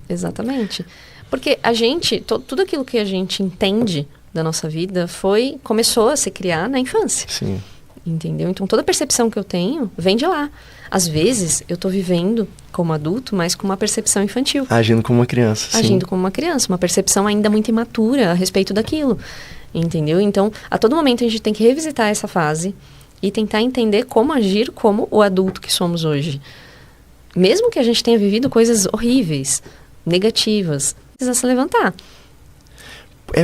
Exatamente. Porque a gente, tudo aquilo que a gente entende da nossa vida começou a se criar na infância. Sim. Entendeu? Então, toda a percepção que eu tenho vem de lá. Às vezes, eu estou vivendo como adulto, mas com uma percepção infantil. Agindo como uma criança. Agindo como uma criança. Uma percepção ainda muito imatura a respeito daquilo. Entendeu? Então, a todo momento a gente tem que revisitar essa fase e tentar entender como agir como o adulto que somos hoje. Mesmo que a gente tenha vivido coisas horríveis, negativas, precisa se levantar.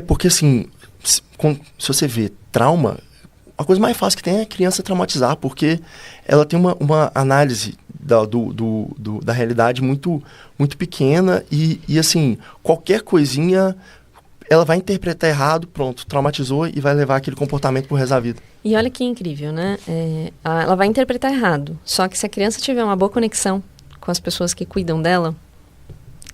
Porque assim, se você vê trauma, a coisa mais fácil que tem é a criança traumatizar, porque ela tem uma análise da realidade muito, muito pequena e assim, qualquer coisinha ela vai interpretar errado, pronto, traumatizou e vai levar aquele comportamento pro resto da vida. E olha que incrível, né? Ela vai interpretar errado, só que se a criança tiver uma boa conexão com as pessoas que cuidam dela,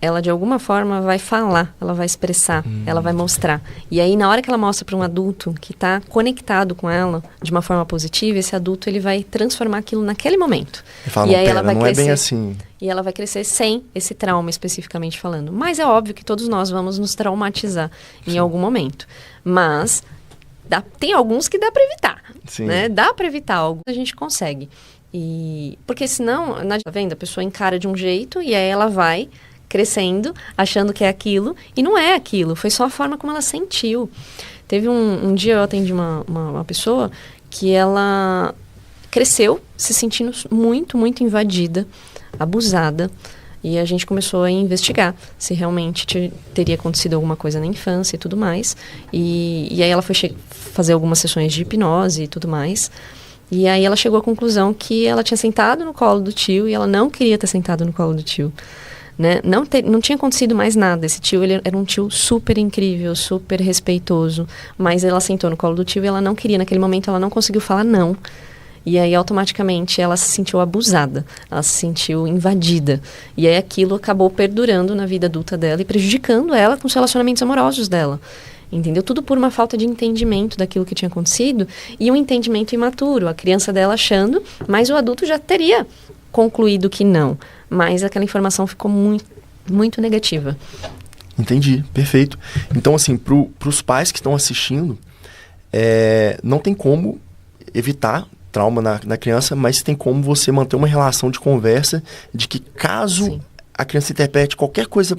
ela de alguma forma vai falar, ela vai expressar, ela vai mostrar. E aí na hora que ela mostra para um adulto que está conectado com ela de uma forma positiva, esse adulto ele vai transformar aquilo naquele momento. E fala, e aí ela vai não crescer, é bem assim. E ela vai crescer sem esse trauma especificamente falando. Mas é óbvio que todos nós vamos nos traumatizar em algum momento. Mas tem alguns que dá para evitar. Sim. Né? Dá para evitar, alguns a gente consegue. Porque senão, tá vendo? A pessoa encara de um jeito e aí ela vai crescendo, achando que é aquilo, e não é aquilo, foi só a forma como ela sentiu. Teve um dia eu atendi uma pessoa que ela cresceu se sentindo muito, muito invadida, abusada, e a gente começou a investigar se realmente teria acontecido alguma coisa na infância e tudo mais, e aí ela foi fazer algumas sessões de hipnose e tudo mais, e aí ela chegou à conclusão que ela tinha sentado no colo do tio e ela não queria ter sentado no colo do tio. Né? Não tinha acontecido mais nada. Esse tio ele era um tio super incrível, super respeitoso, mas ela sentou no colo do tio e ela não queria. Naquele momento ela não conseguiu falar não. E aí automaticamente ela se sentiu abusada, ela se sentiu invadida. E aí aquilo acabou perdurando na vida adulta dela e prejudicando ela com os relacionamentos amorosos dela. Entendeu? Tudo por uma falta de entendimento daquilo que tinha acontecido e um entendimento imaturo. A criança dela achando, mas o adulto já teria concluído que não. Mas aquela informação ficou muito, muito negativa. Entendi, perfeito. Então, assim, pros pais que estão assistindo, não tem como evitar trauma na criança, mas tem como você manter uma relação de conversa de que caso Sim. a criança interprete qualquer coisa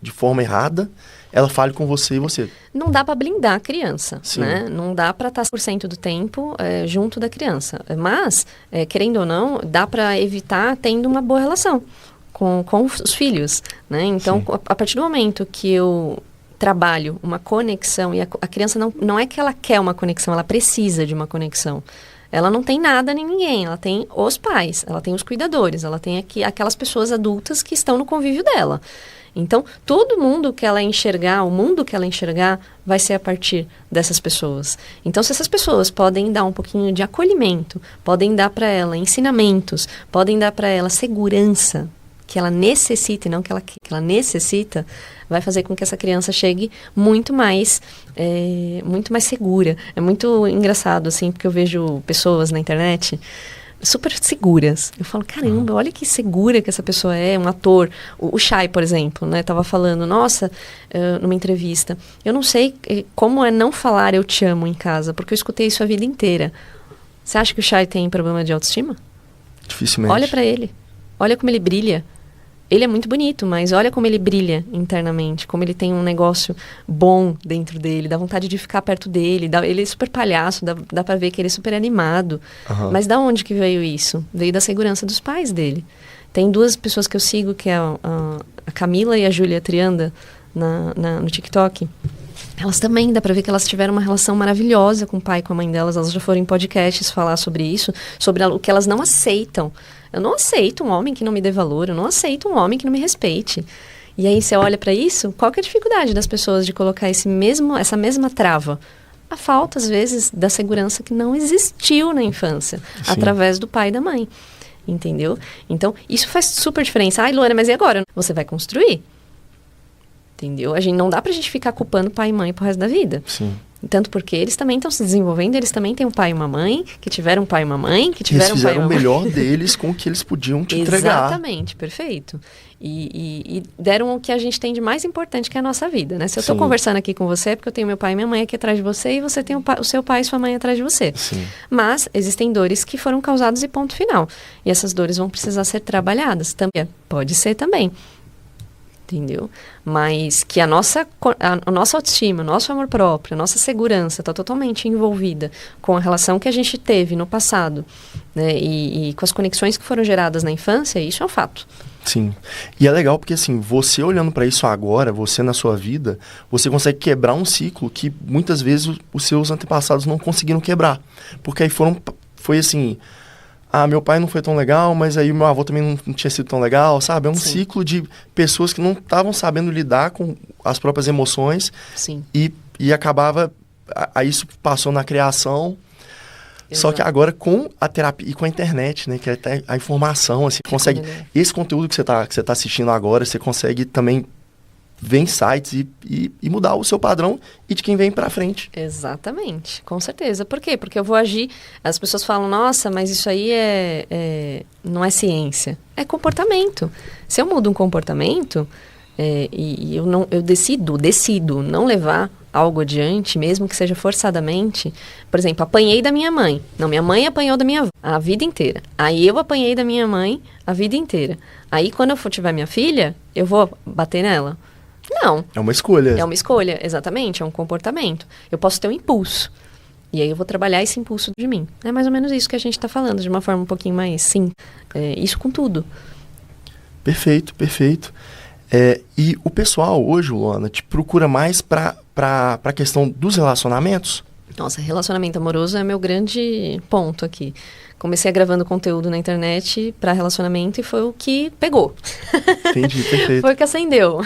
de forma errada, ela fale com você e você. Não dá para blindar a criança, né? Não dá para estar 100% do tempo junto da criança. Mas, querendo ou não, dá para evitar tendo uma boa relação com os filhos, né? Então, a partir do momento que eu trabalho uma conexão, e a criança não é que ela quer uma conexão, ela precisa de uma conexão. Ela não tem nada nem ninguém, ela tem os pais, ela tem os cuidadores, ela tem aquelas pessoas adultas que estão no convívio dela. Então, todo mundo que ela enxergar, o mundo que ela enxergar, vai ser a partir dessas pessoas. Então, se essas pessoas podem dar um pouquinho de acolhimento, podem dar para ela ensinamentos, podem dar para ela segurança que ela necessita e não que ela necessita, vai fazer com que essa criança chegue muito mais segura. É muito engraçado, assim, porque eu vejo pessoas na internet super seguras. Eu falo, caramba, olha que segura que essa pessoa é, um ator. O Chay, por exemplo, né, tava falando, nossa, numa entrevista, eu não sei como é não falar eu te amo em casa, porque eu escutei isso a vida inteira. Você acha que o Chay tem problema de autoestima? Dificilmente. Olha pra ele. Olha como ele brilha. ele é muito bonito, mas olha como ele brilha internamente, como ele tem um negócio bom dentro dele, dá vontade de ficar perto dele, ele é super palhaço, dá pra ver que ele é super animado. Mas da onde que veio isso? Veio da segurança dos pais dele. Tem 2 pessoas que eu sigo, que é a Camila e a Júlia Trianda, no TikTok. Elas também, dá pra ver que elas tiveram uma relação maravilhosa com o pai e com a mãe delas. Elas já foram em podcasts falar sobre isso, sobre o que elas não aceitam. Eu não aceito um homem que não me dê valor, eu não aceito um homem que não me respeite. E aí você olha pra isso, qual que é a dificuldade das pessoas de colocar essa mesma trava? A falta, às vezes, da segurança que não existiu na infância, através do pai e da mãe. Entendeu? Então, isso faz super diferença. Ai, Luana, mas e agora? Você vai construir. Entendeu? Não dá pra gente ficar culpando pai e mãe pro resto da vida. Sim. Tanto porque eles também estão se desenvolvendo, eles também têm um pai e uma mãe, que tiveram um pai e uma mãe, que tiveram um pai e uma mãe. Eles fizeram o melhor deles com o que eles podiam te entregar. Exatamente, perfeito. E deram o que a gente tem de mais importante, que é a nossa vida, né? Se eu estou conversando aqui com você, é porque eu tenho meu pai e minha mãe aqui atrás de você, e você tem o seu pai e sua mãe atrás de você. Sim. Mas existem dores que foram causadas e ponto final. E essas dores vão precisar ser trabalhadas também. Pode ser também. Entendeu? Mas que a nossa autoestima, o nosso amor próprio, a nossa segurança está totalmente envolvida com a relação que a gente teve no passado, né? E com as conexões que foram geradas na infância, isso é um fato. Sim. E é legal porque, assim, você olhando para isso agora, você na sua vida, você consegue quebrar um ciclo que muitas vezes os seus antepassados não conseguiram quebrar. Porque aí foi assim... meu pai não foi tão legal, mas aí meu avô também não tinha sido tão legal, sabe? É um ciclo de pessoas que não estavam sabendo lidar com as próprias emoções. Sim. E acabava... Aí isso passou na criação. Exato. Só que agora com a terapia e com a internet, né? Que é até a informação, assim, consegue... Esse conteúdo que você tá assistindo agora, você consegue também ver insights e mudar o seu padrão e de quem vem pra frente. Exatamente, com certeza. Por quê? Porque eu vou agir... As pessoas falam, nossa, mas isso aí não é ciência. É comportamento. Se eu mudo um comportamento eu decido não levar algo adiante, mesmo que seja forçadamente. Por exemplo, apanhei da minha mãe. Não, minha mãe apanhou da minha avó a vida inteira. Aí eu apanhei da minha mãe a vida inteira. Aí quando eu tiver minha filha, eu vou bater nela? Não. É uma escolha. É uma escolha, exatamente. É um comportamento. Eu posso ter um impulso. E aí eu vou trabalhar esse impulso de mim. É mais ou menos isso que a gente está falando, de uma forma um pouquinho mais simples. Isso com tudo. Perfeito, perfeito. E o pessoal hoje, Luana, te procura mais para a questão dos relacionamentos? Nossa, relacionamento amoroso é meu grande ponto aqui. Comecei gravando conteúdo na internet para relacionamento e foi o que pegou. Entendi, perfeito. Foi o que acendeu.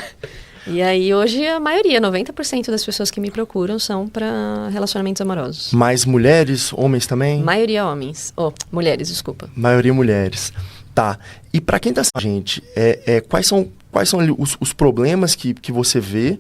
E aí hoje a maioria, 90% das pessoas que me procuram são para relacionamentos amorosos. Mais mulheres, homens também? Maioria homens. Mulheres, desculpa. Maioria mulheres. Tá. E para quem tá assistindo, gente, quais são ali os problemas que você vê,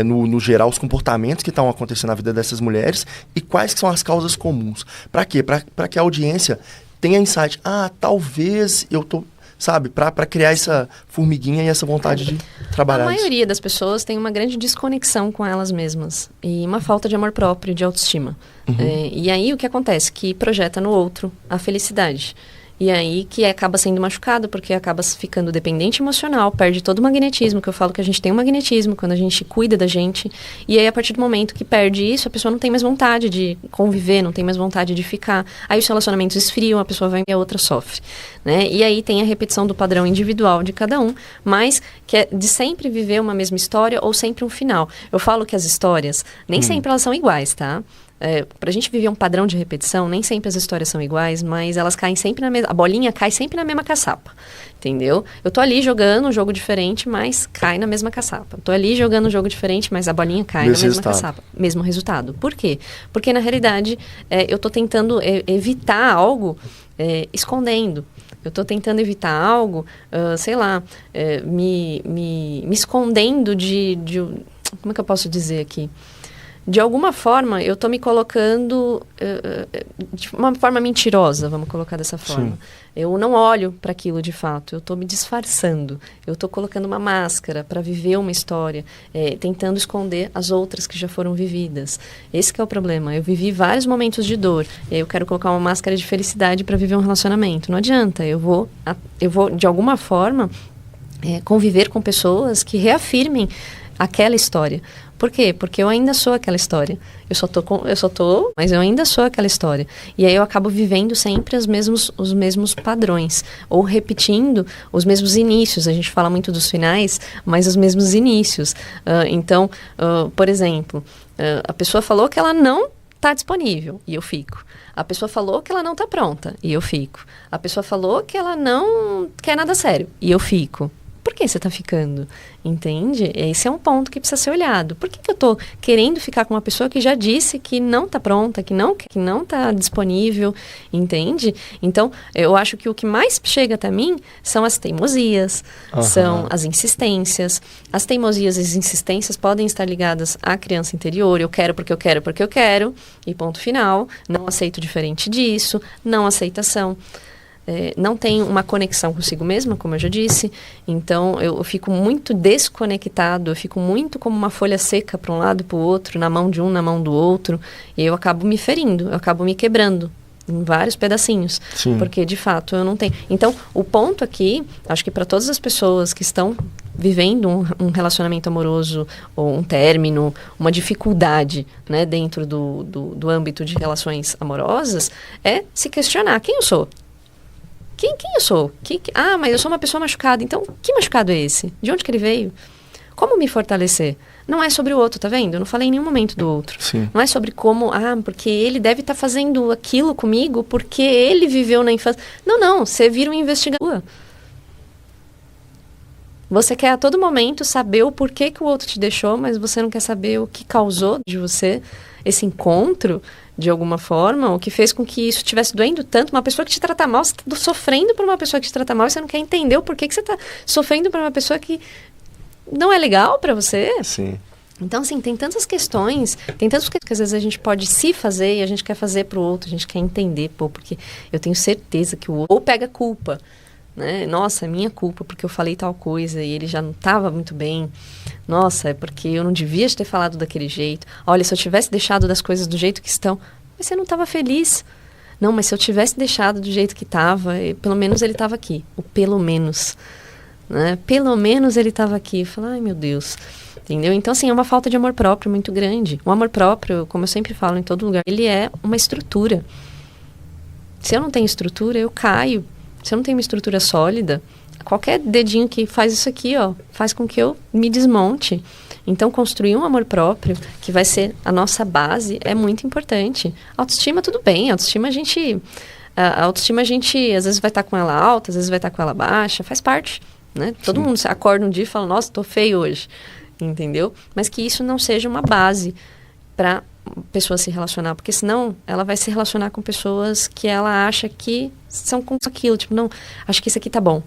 no geral, os comportamentos que estão acontecendo na vida dessas mulheres e quais que são as causas comuns? Para quê? Para que a audiência tenha insight. Talvez eu tô... Sabe? Para criar essa formiguinha e essa vontade de trabalhar. A maioria das pessoas tem uma grande desconexão com elas mesmas. E uma falta de amor próprio, de autoestima. Uhum. E aí o que acontece? Que projeta no outro a felicidade. E aí que acaba sendo machucado, porque acaba ficando dependente emocional, perde todo o magnetismo, que eu falo que a gente tem um magnetismo quando a gente cuida da gente. E aí, a partir do momento que perde isso, a pessoa não tem mais vontade de conviver, não tem mais vontade de ficar. Aí os relacionamentos esfriam, a pessoa vai e a outra sofre, né? E aí tem a repetição do padrão individual de cada um, mas que é de sempre viver uma mesma história ou sempre um final. Eu falo que as histórias, nem sempre elas são iguais, tá? Pra gente viver um padrão de repetição, nem sempre as histórias são iguais, mas elas caem sempre na mesma... A bolinha cai sempre na mesma caçapa, entendeu? Eu tô ali jogando um jogo diferente, mas cai na mesma caçapa. Tô ali jogando um jogo diferente, mas a bolinha cai na mesma caçapa. Mesmo resultado. Por quê? Porque, na realidade, eu tô tentando evitar algo escondendo. Eu tô tentando evitar algo, me escondendo de... Como é que eu posso dizer aqui? De alguma forma, eu estou me colocando de uma forma mentirosa, vamos colocar dessa forma. Sim. Eu não olho para aquilo de fato, eu estou me disfarçando. Eu estou colocando uma máscara para viver uma história, tentando esconder as outras que já foram vividas. Esse que é o problema. Eu vivi vários momentos de dor, e aí eu quero colocar uma máscara de felicidade para viver um relacionamento. Não adianta, eu vou de alguma forma... conviver com pessoas que reafirmem aquela história. Por quê? Porque eu ainda sou aquela história. Mas eu ainda sou aquela história. E aí eu acabo vivendo sempre os mesmos padrões. Ou repetindo os mesmos inícios. A gente fala muito dos finais, mas os mesmos inícios. Então, por exemplo, a pessoa falou que ela não está disponível, e eu fico. A pessoa falou que ela não está pronta, e eu fico. A pessoa falou que ela não quer nada sério, e eu fico. Por que você está ficando? Entende? Esse é um ponto que precisa ser olhado. Por que eu estou querendo ficar com uma pessoa que já disse que não está pronta, que não está disponível? Entende? Então, eu acho que o que mais chega até mim são as teimosias, são as insistências. As teimosias e as insistências podem estar ligadas à criança interior. Eu quero porque eu quero porque eu quero. E ponto final. Não aceito diferente disso. Não aceitação. Não tem uma conexão consigo mesma, como eu já disse. Então, eu fico muito desconectado, eu fico muito como uma folha seca para um lado e para o outro, na mão de um, na mão do outro. E eu acabo me ferindo, eu acabo me quebrando em vários pedacinhos. Sim. Porque, de fato, eu não tenho... Então, o ponto aqui, acho que para todas as pessoas que estão vivendo um relacionamento amoroso, ou um término, uma dificuldade, né, dentro do âmbito de relações amorosas, é se questionar: quem eu sou? Quem eu sou? Mas eu sou uma pessoa machucada. Então, que machucado é esse? De onde que ele veio? Como me fortalecer? Não é sobre o outro, tá vendo? Eu não falei em nenhum momento do outro. Sim. Não é sobre como, porque ele deve estar fazendo aquilo comigo porque ele viveu na infância. Não, você vira um investigador. Você quer a todo momento saber o porquê que o outro te deixou, mas você não quer saber o que causou de você esse encontro, de alguma forma, o que fez com que isso estivesse doendo tanto. Uma pessoa que te trata mal, você está sofrendo por uma pessoa que te trata mal, e você não quer entender o porquê que você está sofrendo por uma pessoa que não é legal para você. Sim. Então, assim, tem tantas questões, que às vezes a gente pode se fazer e a gente quer fazer pro outro, a gente quer entender, porque eu tenho certeza que o outro ou pega culpa, né? Nossa, é minha culpa porque eu falei tal coisa e ele já não estava muito bem. Nossa, é porque eu não devia ter falado daquele jeito. Olha, se eu tivesse deixado das coisas do jeito que estão, mas você não estava feliz. Não, mas se eu tivesse deixado do jeito que estava, pelo menos ele estava aqui. O pelo menos, né? Pelo menos ele estava aqui. Eu falo, ai meu Deus. Entendeu? Então, assim, é uma falta de amor próprio muito grande. O amor próprio, como eu sempre falo em todo lugar, ele é uma estrutura. Se eu não tenho estrutura, eu caio. Se eu não tenho uma estrutura sólida, qualquer dedinho que faz isso aqui, faz com que eu me desmonte. Então, construir um amor próprio, que vai ser a nossa base, é muito importante. Autoestima, tudo bem. Autoestima, a autoestima, a gente às vezes vai estar com ela alta, às vezes vai estar com ela baixa, faz parte, né? Todo mundo acorda um dia e fala, nossa, tô feio hoje. Entendeu? Mas que isso não seja uma base para a pessoa se relacionar, porque senão ela vai se relacionar com pessoas que ela acha que são com aquilo, tipo, não, acho que isso aqui tá bom.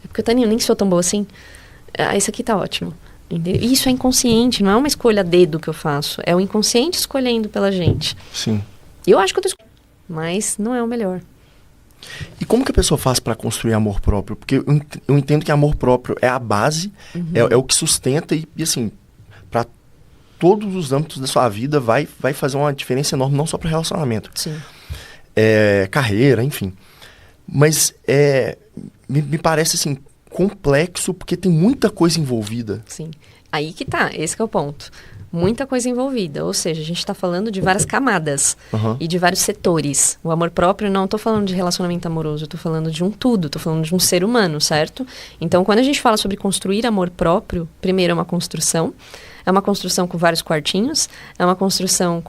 É porque eu nem sou tão boa assim. Isso aqui tá ótimo. Entendeu? E isso é inconsciente, não é uma escolha a dedo que eu faço, é o inconsciente escolhendo pela gente. Sim. Eu acho que eu tô escolhendo, mas não é o melhor. E como que a pessoa faz para construir amor próprio? Porque eu entendo que amor próprio é a base, é o que sustenta e assim, para todos os âmbitos da sua vida vai fazer uma diferença enorme, não só para relacionamento. Sim. Carreira, enfim. Mas me parece assim, complexo, porque tem muita coisa envolvida. Sim. Aí que tá, esse que é o ponto. Muita coisa envolvida, ou seja, a gente está falando de várias camadas e de vários setores. O amor próprio, não estou falando de relacionamento amoroso, estou falando de um tudo, estou falando de um ser humano, certo? Então, quando a gente fala sobre construir amor próprio, primeiro é uma construção com vários quartinhos, é uma construção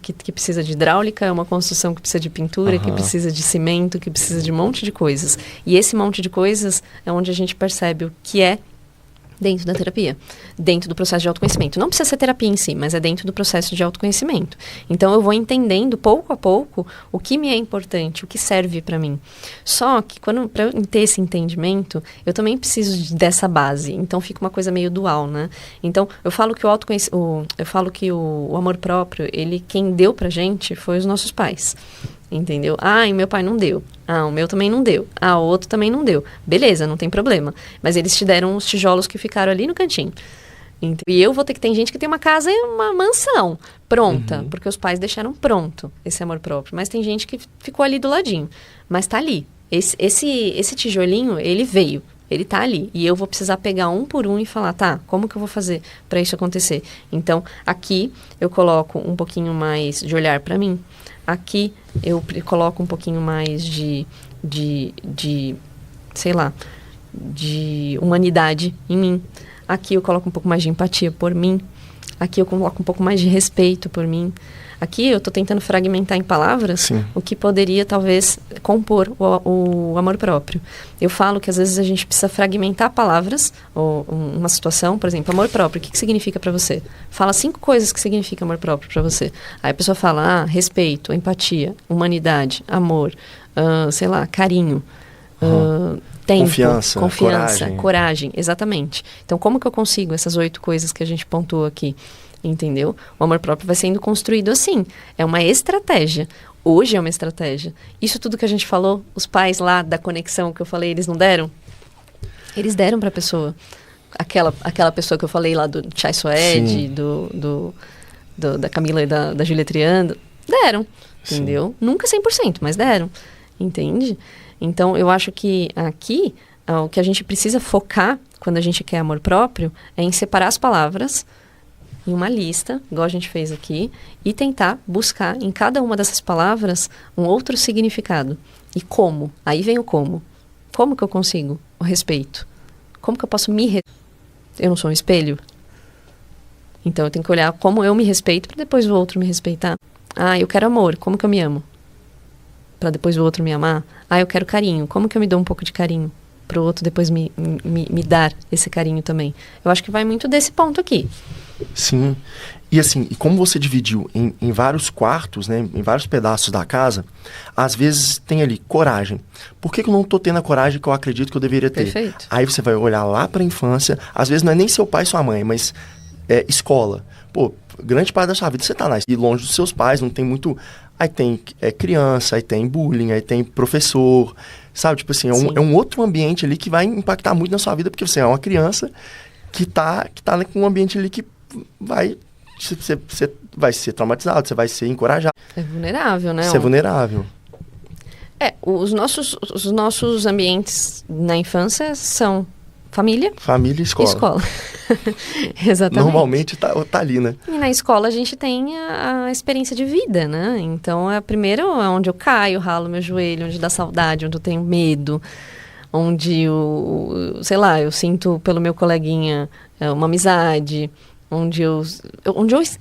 que precisa de hidráulica, é uma construção que precisa de pintura, que precisa de cimento, que precisa de um monte de coisas. E esse monte de coisas é onde a gente percebe o que é dentro da terapia, dentro do processo de autoconhecimento. Não precisa ser terapia em si, mas é dentro do processo de autoconhecimento. Então, eu vou entendendo, pouco a pouco, o que me é importante, o que serve para mim. Só que, para eu ter esse entendimento, eu também preciso dessa base. Então, fica uma coisa meio dual, né? Então, eu falo que o amor próprio, quem deu pra gente foi os nossos pais. Entendeu? E meu pai não deu. O meu também não deu. O outro também não deu. Beleza, não tem problema. Mas eles te deram os tijolos que ficaram ali no cantinho. E eu vou ter que... Tem gente que tem uma casa e uma mansão pronta, porque os pais deixaram pronto esse amor próprio. Mas tem gente que ficou ali do ladinho. Mas tá ali. Esse tijolinho, ele veio. Ele tá ali. E eu vou precisar pegar um por um e falar, tá, como que eu vou fazer para isso acontecer? Então, aqui eu coloco um pouquinho mais de olhar para mim. Aqui eu coloco um pouquinho mais de sei lá, de humanidade em mim. Aqui eu coloco um pouco mais de empatia por mim. Aqui eu coloco um pouco mais de respeito por mim. Aqui eu estou tentando fragmentar em palavras Sim. o que poderia, talvez, compor o amor próprio. Eu falo que, às vezes, a gente precisa fragmentar palavras, ou uma situação, por exemplo, amor próprio. O que significa para você? Fala 5 coisas que significa amor próprio para você. Aí a pessoa fala, respeito, empatia, humanidade, amor, sei lá, carinho, tempo, confiança, coragem, exatamente. Então, como que eu consigo essas 8 coisas que a gente pontuou aqui? Entendeu? O amor próprio vai sendo construído assim. É uma estratégia. Hoje é uma estratégia. Isso tudo que a gente falou, os pais lá da conexão que eu falei, eles não deram? Eles deram para a pessoa. Aquela pessoa que eu falei lá do Chai Suede, da Camila e da Júlia Triando, deram. Entendeu? Sim. Nunca 100%, mas deram. Entende? Então, eu acho que aqui, o que a gente precisa focar quando a gente quer amor próprio é em separar as palavras em uma lista, igual a gente fez aqui, e tentar buscar em cada uma dessas palavras um outro significado. E como? Aí vem o como. Como que eu consigo o respeito? Como que eu posso Eu não sou um espelho? Então eu tenho que olhar como eu me respeito para depois o outro me respeitar. Eu quero amor, como que eu me amo? Para depois o outro me amar. Eu quero carinho, como que eu me dou um pouco de carinho? Para o outro depois me dar esse carinho também. Eu acho que vai muito desse ponto aqui. Sim. E assim, e como você dividiu em vários quartos, né, em vários pedaços da casa, às vezes tem ali coragem. Por que eu não tô tendo a coragem que eu acredito que eu deveria ter? Perfeito. Aí você vai olhar lá para a infância, às vezes não é nem seu pai e sua mãe, mas escola. Pô, grande parte da sua vida você tá lá e longe dos seus pais, não tem muito... Aí tem criança, aí tem bullying, aí tem professor, sabe? Tipo assim, é um outro ambiente ali que vai impactar muito na sua vida, porque você é uma criança que tá com um ambiente ali que você vai ser traumatizado, você vai ser encorajado. É vulnerável, né? Você é vulnerável. Os nossos ambientes na infância são família e escola. Exatamente. Normalmente tá ali, né? E na escola a gente tem a experiência de vida, né? Então, primeiro é onde eu caio, ralo meu joelho, onde dá saudade, onde eu tenho medo, onde sei lá, eu sinto pelo meu coleguinha uma amizade, onde eu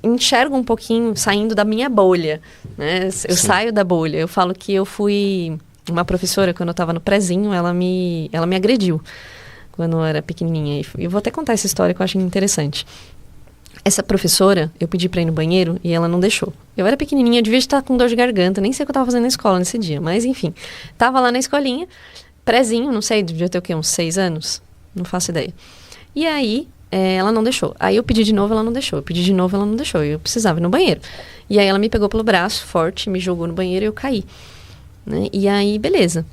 enxergo um pouquinho saindo da minha bolha, né? Eu saio da bolha. Eu falo que eu fui... Uma professora, quando eu estava no prezinho, ela me agrediu quando eu era pequenininha. E eu vou até contar essa história que eu acho interessante. Essa professora, eu pedi pra ir no banheiro e ela não deixou. Eu era pequenininha, eu devia estar com dor de garganta, nem sei o que eu tava fazendo na escola nesse dia, mas enfim. Tava lá na escolinha, prezinho, não sei, devia ter o quê, uns 6 anos? Não faço ideia. E aí, ela não deixou. Aí eu pedi de novo, ela não deixou. Eu pedi de novo, ela não deixou. Eu precisava ir no banheiro. E aí ela me pegou pelo braço, forte, me jogou no banheiro e eu caí. Né? E aí, beleza.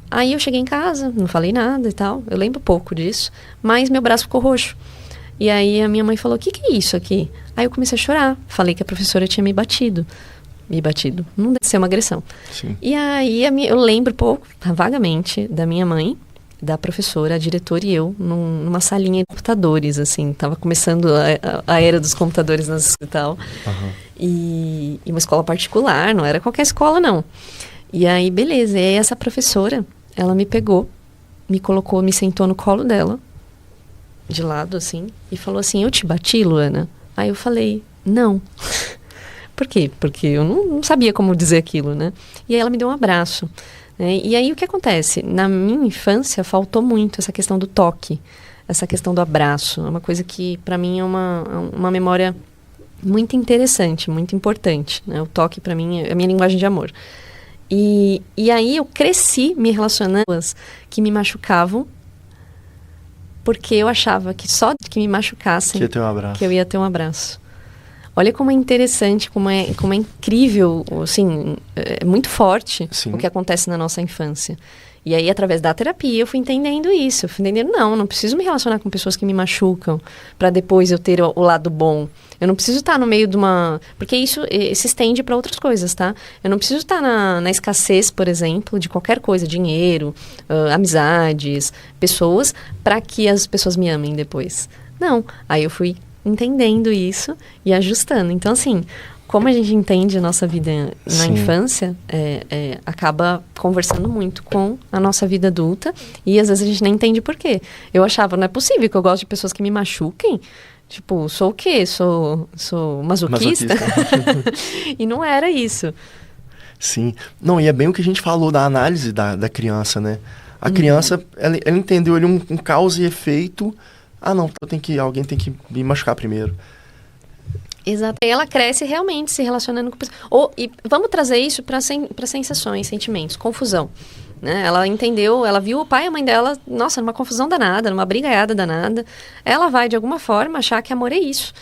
Aí eu cheguei em casa, não falei nada e tal. Eu lembro pouco disso. Mas meu braço ficou roxo. E aí a minha mãe falou, o que é isso aqui? Aí eu comecei a chorar. Falei que a professora tinha me batido. Não deve ser uma agressão. Sim. E aí eu lembro pouco, vagamente, da minha mãe, da professora, a diretora e eu, numa salinha de computadores, assim. Tava começando a era dos computadores na escola e tal. Uhum. E uma escola particular, não era qualquer escola, não. E aí, beleza. E aí essa professora, ela me pegou, me colocou, me sentou no colo dela, de lado, assim, e falou assim, eu te bati, Luana? Aí eu falei, não. Por quê? Porque eu não sabia como dizer aquilo, né? E aí ela me deu um abraço. Né? E aí o que acontece? Na minha infância faltou muito essa questão do toque, essa questão do abraço. É uma coisa que para mim é uma memória muito interessante, muito importante. Né? O toque para mim é a minha linguagem de amor. E aí eu cresci me relacionando com pessoas que me machucavam, porque eu achava que só de que me machucassem que ia ter um abraço. que eu ia ter um abraço. Olha como é interessante, como é incrível, assim, é muito forte Sim. o que acontece na nossa infância. E aí, através da terapia, eu fui entendendo isso. Eu fui entendendo, não preciso me relacionar com pessoas que me machucam para depois eu ter o lado bom. Eu não preciso estar no meio de uma... Porque isso se estende para outras coisas, tá? Eu não preciso estar na escassez, por exemplo, de qualquer coisa, dinheiro, amizades, pessoas, para que as pessoas me amem depois. Não. Aí eu fui entendendo isso e ajustando. Então, assim... Como a gente entende a nossa vida na Sim. infância, acaba conversando muito com a nossa vida adulta. E às vezes a gente nem entende por quê. Eu achava, não é possível que eu goste de pessoas que me machuquem. Tipo, sou o quê? Sou masoquista? E não era isso. Sim. Não, e é bem o que a gente falou da análise da criança, né? A criança, ela entendeu ali um causa e efeito. Ah, não, alguém tem que me machucar primeiro. Exato. E ela cresce realmente se relacionando com pessoas. E vamos trazer isso para sensações, sentimentos, confusão. Né? Ela entendeu, ela viu o pai e a mãe dela, nossa, numa confusão danada, numa brigaiada danada. Ela vai, de alguma forma, achar que amor é isso.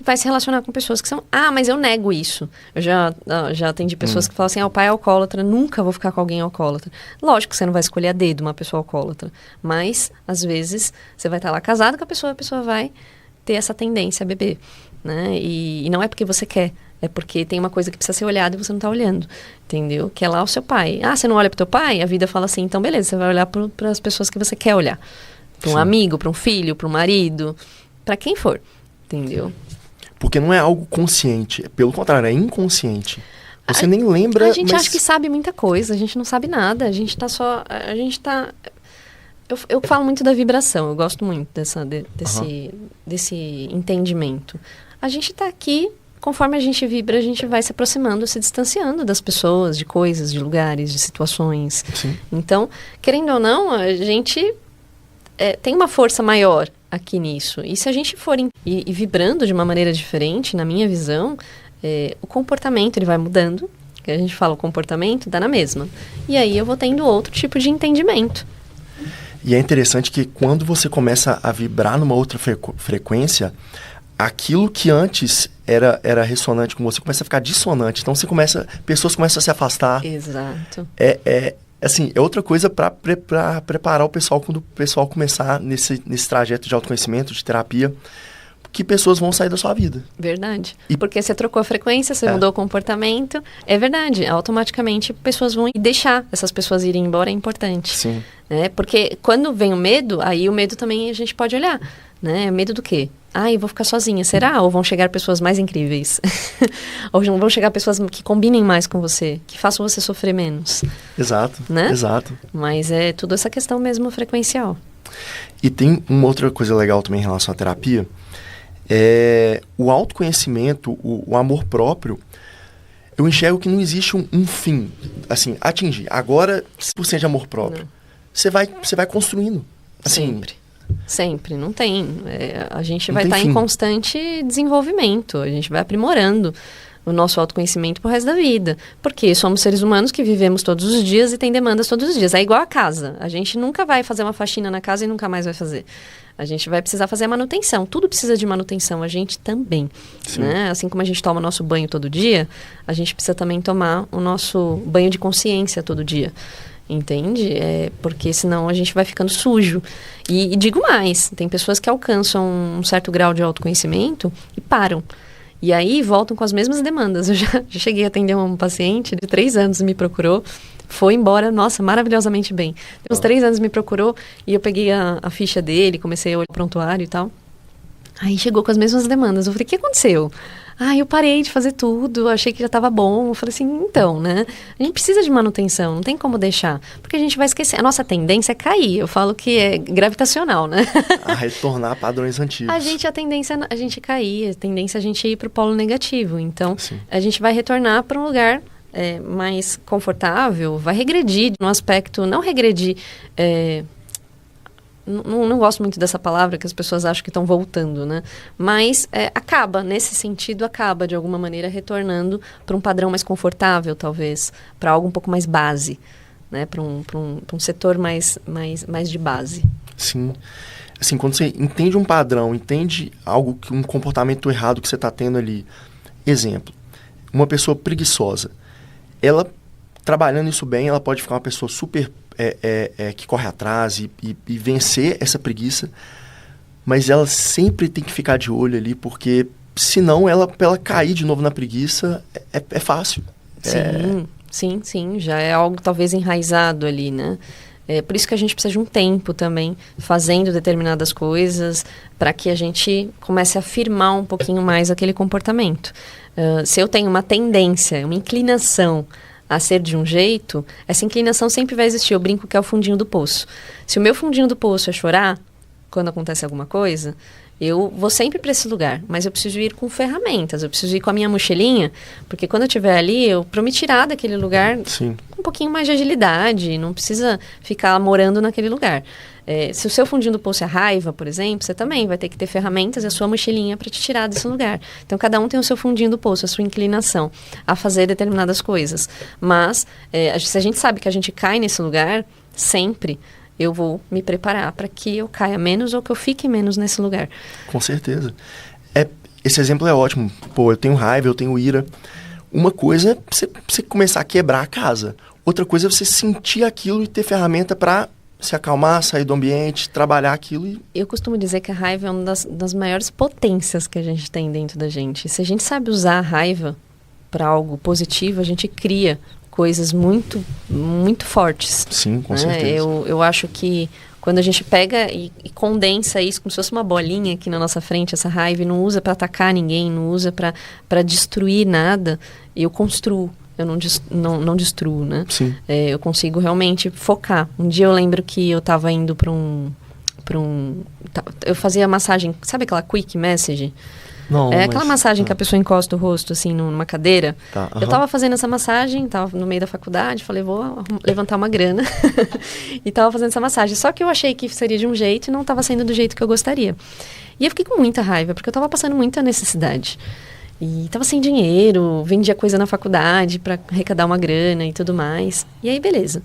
Vai se relacionar com pessoas que são... Ah, mas eu nego isso. Eu já atendi pessoas que falam assim, o pai é alcoólatra, nunca vou ficar com alguém alcoólatra. Lógico que você não vai escolher a dedo uma pessoa alcoólatra. Mas, às vezes, você vai estar lá casado com a pessoa vai ter essa tendência a beber. Né? E não é porque você quer, é porque tem uma coisa que precisa ser olhada e você não está olhando, entendeu? Que é lá o seu pai. Ah, você não olha para o teu pai? A vida fala assim, então beleza, você vai olhar para as pessoas que você quer olhar. Para um Sim. amigo, para um filho, para um marido, para quem for, entendeu? Porque não é algo consciente, pelo contrário, é inconsciente. Você nem lembra... A gente acha que sabe muita coisa, a gente não sabe nada, a gente tá... Eu falo muito da vibração, eu gosto muito desse entendimento. A gente está aqui, conforme a gente vibra, a gente vai se aproximando, se distanciando das pessoas, de coisas, de lugares, de situações. Sim. Então, querendo ou não, a gente tem uma força maior aqui nisso. E se a gente for e vibrando de uma maneira diferente, na minha visão, o comportamento ele vai mudando. Que a gente fala o comportamento, dá na mesma. E aí eu vou tendo outro tipo de entendimento. E é interessante que quando você começa a vibrar numa outra frequência, aquilo que antes era ressonante com você começa a ficar dissonante. Então pessoas começam a se afastar. Exato. Assim, é outra coisa para preparar o pessoal quando o pessoal começar nesse trajeto de autoconhecimento, de terapia, que pessoas vão sair da sua vida. Verdade. Porque você trocou a frequência, você mudou o comportamento. É verdade. Automaticamente, pessoas vão... E deixar essas pessoas irem embora é importante. Sim. Né? Porque quando vem o medo, aí o medo também a gente pode olhar. Né? Medo do quê? Eu vou ficar sozinha. Será? Ou vão chegar pessoas mais incríveis? Ou vão chegar pessoas que combinem mais com você, que façam você sofrer menos. Exato. Né? Exato. Mas é tudo essa questão mesmo frequencial. E tem uma outra coisa legal também em relação à terapia. O autoconhecimento, o amor próprio, eu enxergo que não existe um fim, assim, atingir. Agora, 100% de amor próprio. Você vai construindo. Assim, Sempre, não tem. A gente vai tem estar fim. em constante desenvolvimento, a gente vai aprimorando o nosso autoconhecimento pro resto da vida. Porque somos seres humanos que vivemos todos os dias e tem demandas todos os dias. É igual a casa. A gente nunca vai fazer uma faxina na casa e nunca mais vai fazer. A gente vai precisar fazer a manutenção. Tudo precisa de manutenção, a gente também. Né? Assim como a gente toma o nosso banho todo dia, a gente precisa também tomar o nosso banho de consciência todo dia. Entende? Porque senão a gente vai ficando sujo. E digo mais, tem pessoas que alcançam um certo grau de autoconhecimento e param. E aí voltam com as mesmas demandas. Eu já cheguei a atender um paciente de 3 anos, me procurou, foi embora, nossa, maravilhosamente bem. Tem uns 3 anos me procurou e eu peguei a ficha dele, comecei a olhar o prontuário e tal. Aí chegou com as mesmas demandas. Eu falei, o que aconteceu? Eu parei de fazer tudo, achei que já estava bom. Eu falei assim, então, né? A gente precisa de manutenção, não tem como deixar. Porque a gente vai esquecer. A nossa tendência é cair. Eu falo que é gravitacional, né? A retornar a padrões antigos. A tendência é a gente cair, a tendência é a gente ir para o polo negativo. Então, Sim. A gente vai retornar para um lugar mais confortável, vai regredir no aspecto, não regredir... Não gosto muito dessa palavra, que as pessoas acham que estão voltando, né? Mas acaba, nesse sentido, acaba de alguma maneira retornando para um padrão mais confortável, talvez, para algo um pouco mais base, né? Para um setor mais de base. Sim. assim, quando você entende um padrão, entende um comportamento errado que você está tendo ali. Exemplo, uma pessoa preguiçosa, ela, trabalhando isso bem, ela pode ficar uma pessoa super que corre atrás e vencer essa preguiça, mas ela sempre tem que ficar de olho ali, porque senão pra ela cair de novo na preguiça é fácil. Sim, já é algo talvez enraizado ali, né? É por isso que a gente precisa de um tempo também, fazendo determinadas coisas, para que a gente comece a afirmar um pouquinho mais aquele comportamento. Se eu tenho uma tendência, uma inclinação a ser de um jeito, essa inclinação sempre vai existir. Eu brinco que é o fundinho do poço. Se o meu fundinho do poço é chorar, quando acontece alguma coisa, eu vou sempre para esse lugar, mas eu preciso ir com ferramentas, eu preciso ir com a minha mochilinha, porque quando eu estiver ali, para me tirar daquele lugar Sim. com um pouquinho mais de agilidade, não precisa ficar morando naquele lugar. Se o seu fundinho do poço é raiva, por exemplo, você também vai ter que ter ferramentas e a sua mochilinha para te tirar desse lugar. Então, cada um tem o seu fundinho do poço, a sua inclinação a fazer determinadas coisas. Mas, se a gente sabe que a gente cai nesse lugar, sempre eu vou me preparar para que eu caia menos ou que eu fique menos nesse lugar. Com certeza. Esse exemplo é ótimo. Pô, eu tenho raiva, eu tenho ira. Uma coisa é você começar a quebrar a casa. Outra coisa é você sentir aquilo e ter ferramenta para se acalmar, sair do ambiente, trabalhar aquilo. Eu costumo dizer que a raiva é uma das maiores potências que a gente tem dentro da gente. Se a gente sabe usar a raiva para algo positivo, a gente cria coisas muito, muito fortes. Sim, com certeza. Eu acho que quando a gente pega e condensa isso como se fosse uma bolinha aqui na nossa frente, essa raiva, e não usa para atacar ninguém, não usa para destruir nada, eu construo. Eu não destruo, né? Sim. Eu consigo realmente focar. Um dia eu lembro que eu estava indo para um... Eu fazia massagem, sabe aquela quick message? Não, aquela massagem que a pessoa encosta o rosto, assim, numa cadeira. Tá, Eu tava fazendo essa massagem, tava no meio da faculdade, falei, vou levantar uma grana. E tava fazendo essa massagem. Só que eu achei que seria de um jeito e não tava sendo do jeito que eu gostaria. E eu fiquei com muita raiva, porque eu tava passando muita necessidade. E tava sem dinheiro, vendia coisa na faculdade para arrecadar uma grana e tudo mais. E aí, beleza.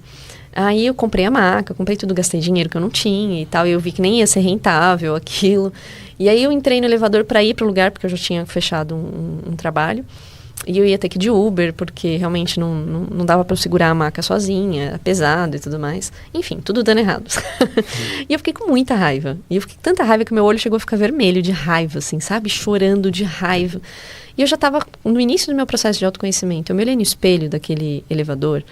Aí eu comprei a maca, comprei tudo, gastei dinheiro que eu não tinha e tal. E eu vi que nem ia ser rentável aquilo. E aí eu entrei no elevador para ir para o lugar, porque eu já tinha fechado um trabalho. E eu ia ter que ir de Uber, porque realmente não dava para eu segurar a maca sozinha, era pesado e tudo mais. Enfim, tudo dando errado. E eu fiquei com muita raiva. E eu fiquei com tanta raiva que meu olho chegou a ficar vermelho de raiva, assim, sabe? Chorando de raiva. E eu já estava no início do meu processo de autoconhecimento. Eu me olhei no espelho daquele elevador.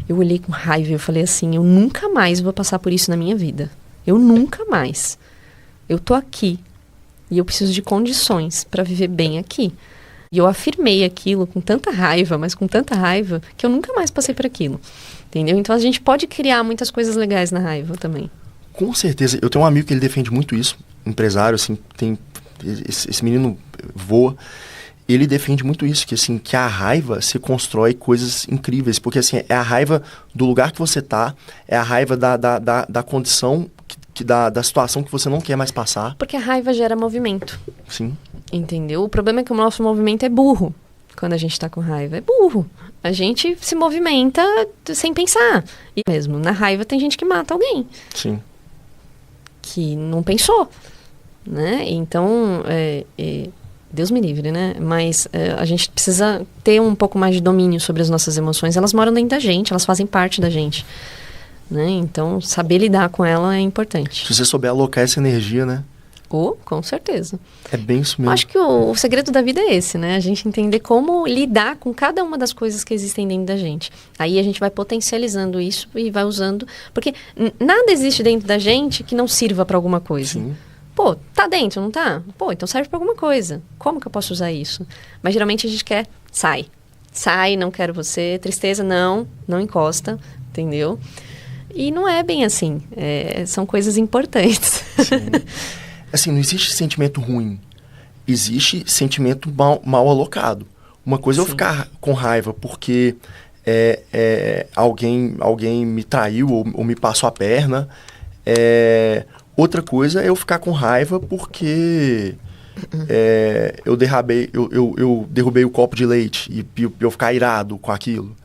Eu olhei com raiva e eu falei assim, eu nunca mais vou passar por isso na minha vida. Eu nunca mais. Eu tô aqui e eu preciso de condições para viver bem aqui. E eu afirmei aquilo com tanta raiva, mas com tanta raiva, que eu nunca mais passei por aquilo. Entendeu? Então a gente pode criar muitas coisas legais na raiva também. Com certeza. Eu tenho um amigo que ele defende muito isso, empresário, assim, esse menino voa. Ele defende muito isso, que assim, que a raiva se constrói coisas incríveis, porque assim, é a raiva do lugar que você tá, é a raiva da condição, da situação que você não quer mais passar. Porque a raiva gera movimento. Sim. Entendeu? O problema é que o nosso movimento é burro, quando a gente tá com raiva. É burro. A gente se movimenta sem pensar. E mesmo, na raiva tem gente que mata alguém. Sim. Que não pensou, né? Então, Deus me livre, né? Mas a gente precisa ter um pouco mais de domínio sobre as nossas emoções. Elas moram dentro da gente, elas fazem parte da gente. Né? Então, saber lidar com ela é importante. Se você souber alocar essa energia, né? Com certeza. É bem isso mesmo. Acho que o segredo da vida é esse, né? A gente entender como lidar com cada uma das coisas que existem dentro da gente. Aí a gente vai potencializando isso e vai usando... Porque nada existe dentro da gente que não sirva para alguma coisa. Sim. Pô, tá dentro, não tá? Pô, então serve pra alguma coisa. Como que eu posso usar isso? Mas geralmente a gente quer, sai. Sai, não quero você. Tristeza, não encosta, entendeu? E não é bem assim. São coisas importantes. Sim. Assim, não existe sentimento ruim. Existe sentimento mal alocado. Uma coisa é eu ficar com raiva porque alguém me traiu ou me passou a perna. Outra coisa é eu ficar com raiva porque eu derrubei o copo de leite e eu ficar irado com aquilo.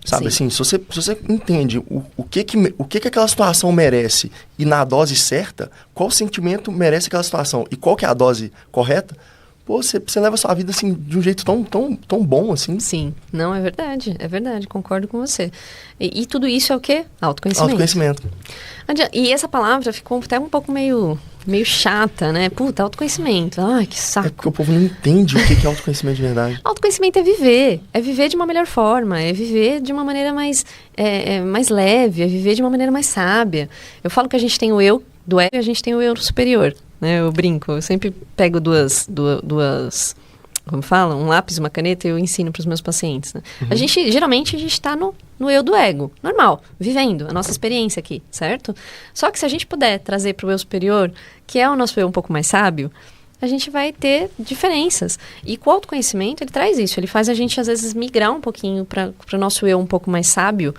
Sabe, assim, se você entende o que aquela situação merece e na dose certa, qual sentimento merece aquela situação e qual que é a dose correta, pô, você leva a sua vida, assim, de um jeito tão bom, assim. Sim, não, é verdade, concordo com você. E tudo isso é o quê? Autoconhecimento. Autoconhecimento. E essa palavra ficou até um pouco meio chata, né? Puta, autoconhecimento. Ai, que saco. É porque o povo não entende o que é autoconhecimento de verdade. Autoconhecimento é viver de uma melhor forma, é viver de uma maneira mais leve, é viver de uma maneira mais sábia. Eu falo que a gente tem o eu do ego e a gente tem o eu superior, né? Eu brinco, eu sempre pego duas como fala, um lápis e uma caneta e eu ensino para os meus pacientes, né? Uhum. Geralmente a gente está no eu do ego, normal, vivendo a nossa experiência aqui, certo? Só que se a gente puder trazer para o eu superior, que é o nosso eu um pouco mais sábio, a gente vai ter diferenças. E com o autoconhecimento, ele traz isso, ele faz a gente às vezes migrar um pouquinho para o nosso eu um pouco mais sábio,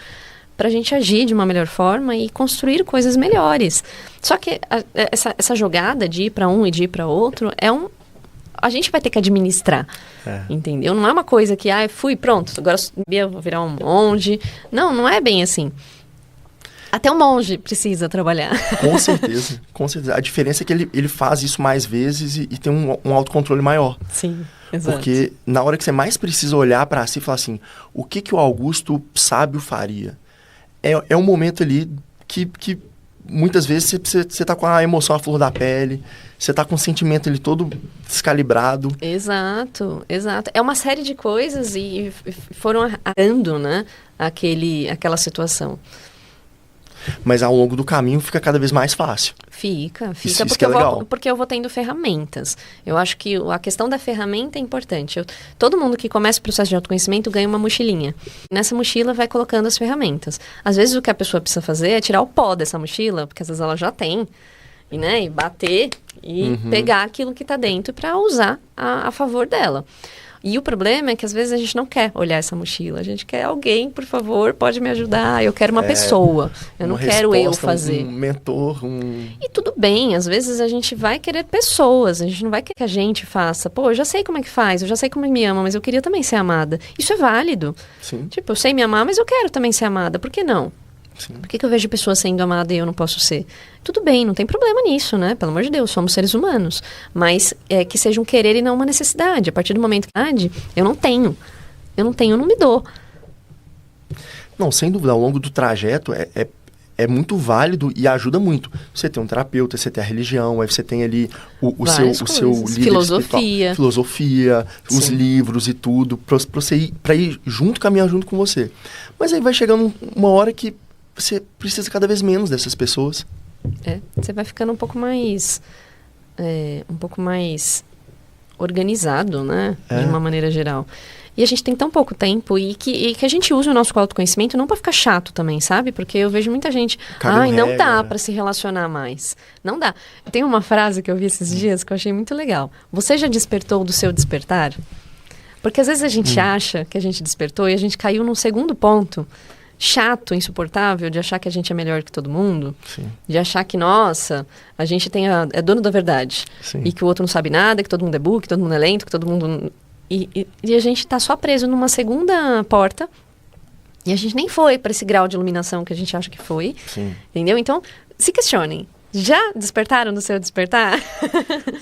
para a gente agir de uma melhor forma e construir coisas melhores. Só que essa jogada de ir para um e de ir para outro a gente vai ter que administrar, entendeu? Não é uma coisa que, fui, pronto, agora eu vou virar um monge. Não é bem assim. Até um monge precisa trabalhar. Com certeza, com certeza. A diferença é que ele faz isso mais vezes e tem um autocontrole maior. Sim, exato. Porque na hora que você mais precisa olhar para si e falar assim, o que o Augusto sábio faria? É um momento ali que muitas vezes você tá com a emoção à flor da pele, você tá com o sentimento ali todo descalibrado. Exato. É uma série de coisas e foram arrastando, né, aquela situação. Mas ao longo do caminho fica cada vez mais fácil. Fica Isso porque, é legal. Porque eu vou tendo ferramentas. Eu acho que a questão da ferramenta é importante. Todo mundo que começa o processo de autoconhecimento ganha uma mochilinha. Nessa mochila vai colocando as ferramentas. Às vezes o que a pessoa precisa fazer é tirar o pó dessa mochila, porque às vezes ela já tem, e bater e pegar aquilo que está dentro para usar a favor dela. E o problema é que às vezes a gente não quer olhar essa mochila. A gente quer alguém, por favor, pode me ajudar. Eu quero uma pessoa. Eu não quero eu fazer. Um mentor, E tudo bem, às vezes a gente vai querer pessoas. A gente não vai querer que a gente faça. Pô, eu já sei como é que faz, eu já sei como me ama, mas eu queria também ser amada. Isso é válido. Sim. Tipo, eu sei me amar, mas eu quero também ser amada. Por que não? Sim. Por que eu vejo pessoas sendo amadas e eu não posso ser? Tudo bem, não tem problema nisso, né? Pelo amor de Deus, somos seres humanos. Mas que seja um querer e não uma necessidade. A partir do momento que eu não tenho, eu não me dou. Não, sem dúvida, ao longo do trajeto é muito válido e ajuda muito. Você tem um terapeuta, você tem a religião, aí você tem ali o seu líder espiritual, filosofia, os livros e tudo, para ir junto, caminhar junto com você. Mas aí vai chegando uma hora que você precisa cada vez menos dessas pessoas. Você vai ficando um pouco mais organizado, né? De uma maneira geral. E a gente tem tão pouco tempo e que a gente use o nosso autoconhecimento não para ficar chato também, sabe? Porque eu vejo muita gente, não dá para se relacionar mais. Não dá. Tem uma frase que eu vi esses dias que eu achei muito legal. Você já despertou do seu despertar? Porque às vezes a gente acha que a gente despertou e a gente caiu num segundo ponto chato, insuportável, de achar que a gente é melhor que todo mundo. Sim. De achar que, nossa, a gente é dono da verdade. Sim. E que o outro não sabe nada, que todo mundo é burro, que todo mundo é lento, que todo mundo... E a gente está só preso numa segunda porta e a gente nem foi para esse grau de iluminação que a gente acha que foi. Sim. Entendeu? Então, se questionem. Já despertaram do seu despertar?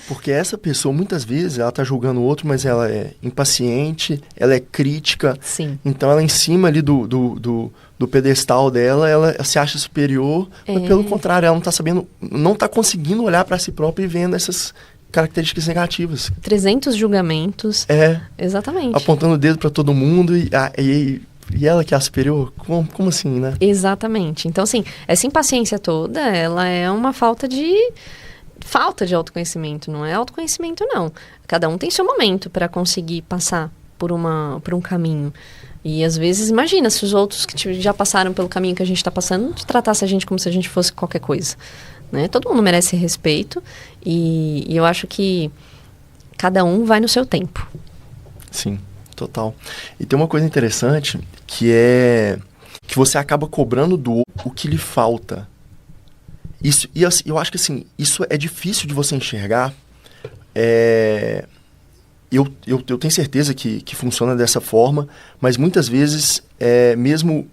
Porque essa pessoa, muitas vezes, ela tá julgando o outro, mas ela é impaciente, ela é crítica. Sim. Então, ela em cima ali do pedestal dela, ela se acha superior, mas pelo contrário, ela não tá conseguindo olhar para si própria e vendo essas características negativas. 300 julgamentos. Exatamente. Apontando o dedo para todo mundo e ela que é a superior? Como assim, né? Exatamente. Então, assim, essa impaciência toda, ela é uma falta de autoconhecimento. Não é autoconhecimento, não. Cada um tem seu momento para conseguir passar por um caminho. E, às vezes, imagina se os outros que já passaram pelo caminho que a gente está passando tratassem a gente como se a gente fosse qualquer coisa. Né? Todo mundo merece respeito e eu acho que cada um vai no seu tempo. Sim. Total. E tem uma coisa interessante que é que você acaba cobrando do outro o que lhe falta. Isso, e eu acho que assim, isso é difícil de você enxergar eu tenho certeza que funciona dessa forma, mas muitas vezes, mesmo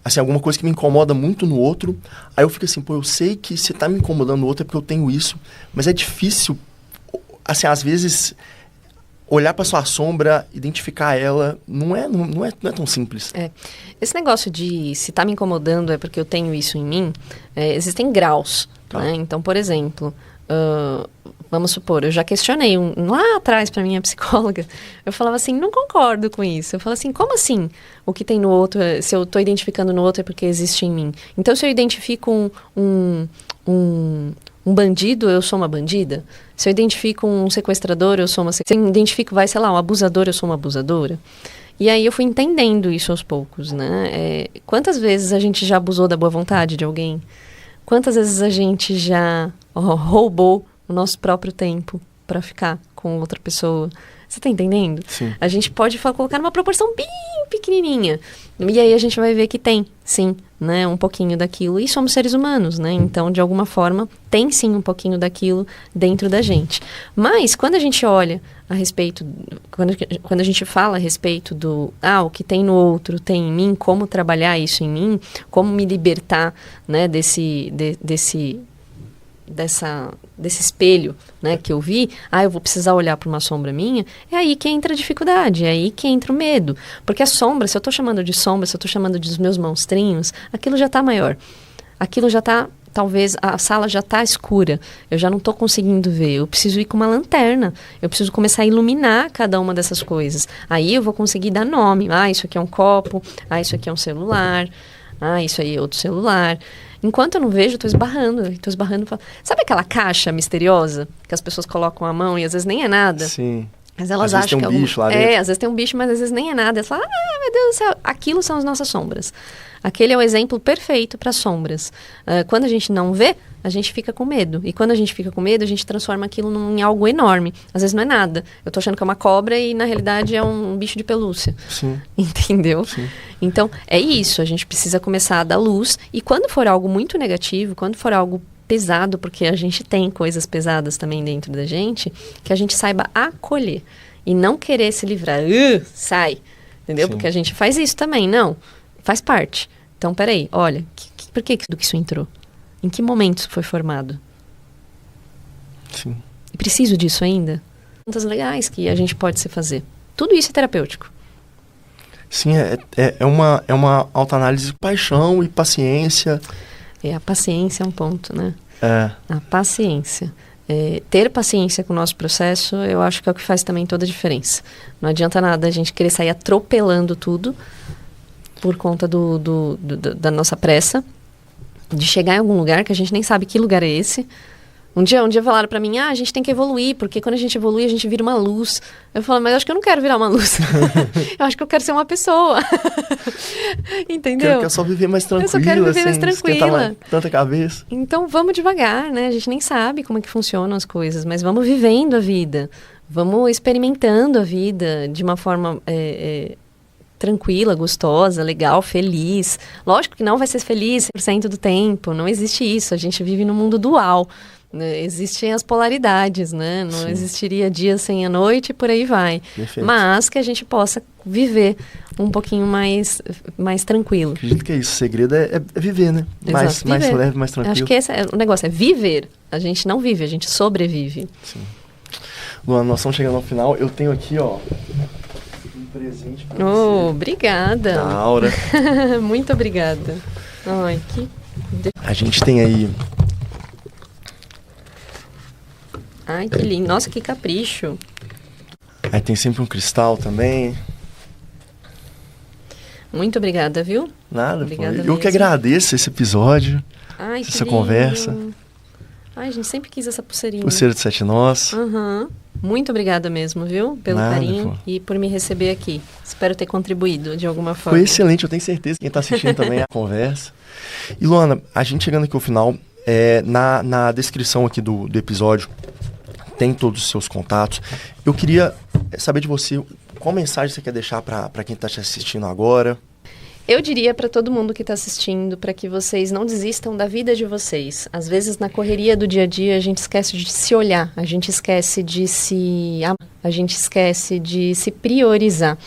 assim, alguma coisa que me incomoda muito no outro, aí eu fico assim, pô, eu sei que se tá me incomodando no outro é porque eu tenho isso, mas é difícil, assim, às vezes, olhar para sua sombra, identificar ela, não é tão simples. Esse negócio de se tá me incomodando é porque eu tenho isso em mim, existem graus, né? Então, por exemplo, vamos supor, eu já questionei lá atrás para minha psicóloga, eu falava assim, não concordo com isso. Eu falo assim, como assim? O que tem no outro, se eu tô identificando no outro é porque existe em mim. Então, se eu identifico um bandido, eu sou uma bandida? Se eu identifico um sequestrador, eu sou uma... Se eu identifico, um abusador, eu sou uma abusadora? E aí eu fui entendendo isso aos poucos, né? Quantas vezes a gente já abusou da boa vontade de alguém? Quantas vezes a gente já roubou o nosso próprio tempo para ficar com outra pessoa? Você tá entendendo? Sim. A gente pode colocar numa proporção bem pequenininha. E aí a gente vai ver que tem, sim, né, um pouquinho daquilo. E somos seres humanos, né? Então, de alguma forma, tem sim um pouquinho daquilo dentro da gente. Mas, quando a gente olha a respeito... Quando a gente fala a respeito do... o que tem no outro tem em mim, como trabalhar isso em mim, como me libertar, né, desse espelho, né, que eu vi, eu vou precisar olhar para uma sombra minha, é aí que entra a dificuldade, é aí que entra o medo. Porque a sombra, se eu estou chamando de sombra, se eu estou chamando dos meus monstrinhos, aquilo já está maior. Aquilo já está, talvez, a sala já está escura, eu já não estou conseguindo ver, eu preciso ir com uma lanterna, eu preciso começar a iluminar cada uma dessas coisas. Aí eu vou conseguir dar nome, isso aqui é um copo, isso aqui é um celular, isso aí é outro celular. Enquanto eu não vejo, eu tô esbarrando. Sabe aquela caixa misteriosa que as pessoas colocam a mão e às vezes nem é nada? Sim. Mas elas às vezes acham tem que um bicho lá dentro. às vezes tem um bicho, mas às vezes nem é nada. Elas falam, meu Deus do céu, aquilo são as nossas sombras. Aquele é o exemplo perfeito para sombras. Quando a gente não vê, a gente fica com medo. E quando a gente fica com medo, a gente transforma aquilo em algo enorme. Às vezes não é nada. Eu tô achando que é uma cobra e na realidade é um bicho de pelúcia. Sim. Entendeu? Sim. Então, é isso. A gente precisa começar a dar luz. E quando for algo muito negativo, quando for algo pesado, porque a gente tem coisas pesadas também dentro da gente, que a gente saiba acolher. E não querer se livrar. Sai. Entendeu? Sim. Porque a gente faz isso também. Não. Faz parte. Então, peraí. Olha, por que isso entrou? Em que momento isso foi formado? Sim. E preciso disso ainda? Perguntas legais que a gente pode se fazer. Tudo isso é terapêutico. Sim, é uma autoanálise de paixão e paciência. A paciência é um ponto, né? A paciência. Ter paciência com o nosso processo, eu acho que é o que faz também toda a diferença. Não adianta nada a gente querer sair atropelando tudo por conta da nossa pressa, de chegar em algum lugar que a gente nem sabe que lugar é esse. Um dia falaram pra mim, a gente tem que evoluir, porque quando a gente evolui, a gente vira uma luz. Eu falo, mas eu acho que eu não quero virar uma luz. Eu acho que eu quero ser uma pessoa. Entendeu? Eu quero só viver mais tranquila, eu só quero viver mais tranquila. Tanta cabeça. Então, vamos devagar, né? A gente nem sabe como é que funcionam as coisas, mas vamos vivendo a vida. Vamos experimentando a vida de uma forma tranquila, gostosa, legal, feliz. Lógico que não vai ser feliz 100% do tempo, não existe isso. A gente vive num mundo dual. Existem as polaridades, né? Não Sim. existiria dia sem a noite e por aí vai. Perfeito. Mas que a gente possa viver um pouquinho mais tranquilo. Acredito que é isso. O segredo é viver, né? Exato, mais viver. leve, mais tranquilo. Acho que o negócio é viver. A gente não vive, a gente sobrevive. Sim. Luana, nós estamos chegando ao final. Eu tenho aqui, um presente pra você. Obrigada. Da Aura. Muito obrigada. Ai, que... A gente tem aí... Ai, que lindo. Nossa, que capricho. Aí tem sempre um cristal também. Muito obrigada, viu? Nada, Obrigada pô. Eu mesmo. que agradeço esse episódio, Ai, que essa lindo. conversa. Ai, a gente sempre quis essa pulseirinha. Pulseira de 7 nós. Muito obrigada mesmo, viu? Pelo Nada, carinho pô. e por me receber aqui. Espero ter contribuído de alguma forma. Foi excelente, eu tenho certeza que quem está assistindo também a conversa. E Luana, a gente chegando aqui ao final, na descrição aqui do episódio, tem todos os seus contatos. Eu queria saber de você, qual mensagem você quer deixar para quem está te assistindo agora? Eu diria para todo mundo que está assistindo, para que vocês não desistam da vida de vocês. Às vezes, na correria do dia a dia, a gente esquece de se olhar, a gente esquece de se amar, a gente esquece de se priorizar.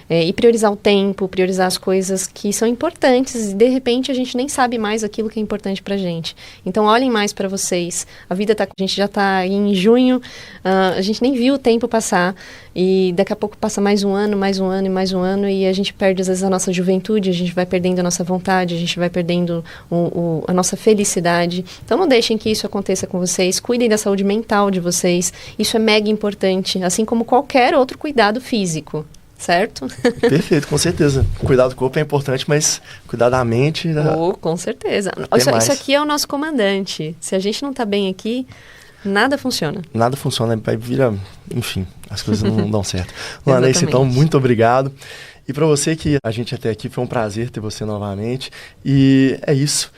E priorizar o tempo, priorizar as coisas que são importantes e de repente a gente nem sabe mais aquilo que é importante pra gente. Então olhem mais para vocês. A vida tá, a gente já tá em junho, a gente nem viu o tempo passar e daqui a pouco passa mais um ano, mais um ano e mais um ano e a gente perde às vezes a nossa juventude, a gente vai perdendo a nossa vontade, a gente vai perdendo a nossa felicidade. Então não deixem que isso aconteça com vocês, cuidem da saúde mental de vocês, isso é mega importante, assim como qualquer outro cuidado físico. Certo? Perfeito, com certeza. Cuidar do corpo é importante, mas cuidar da mente... Com certeza. Isso aqui é o nosso comandante. Se a gente não está bem aqui, nada funciona. Nada funciona, vai virar... Enfim, as coisas não dão certo. Luaneice, então, muito obrigado. E para você que a gente até aqui, foi um prazer ter você novamente. E é isso.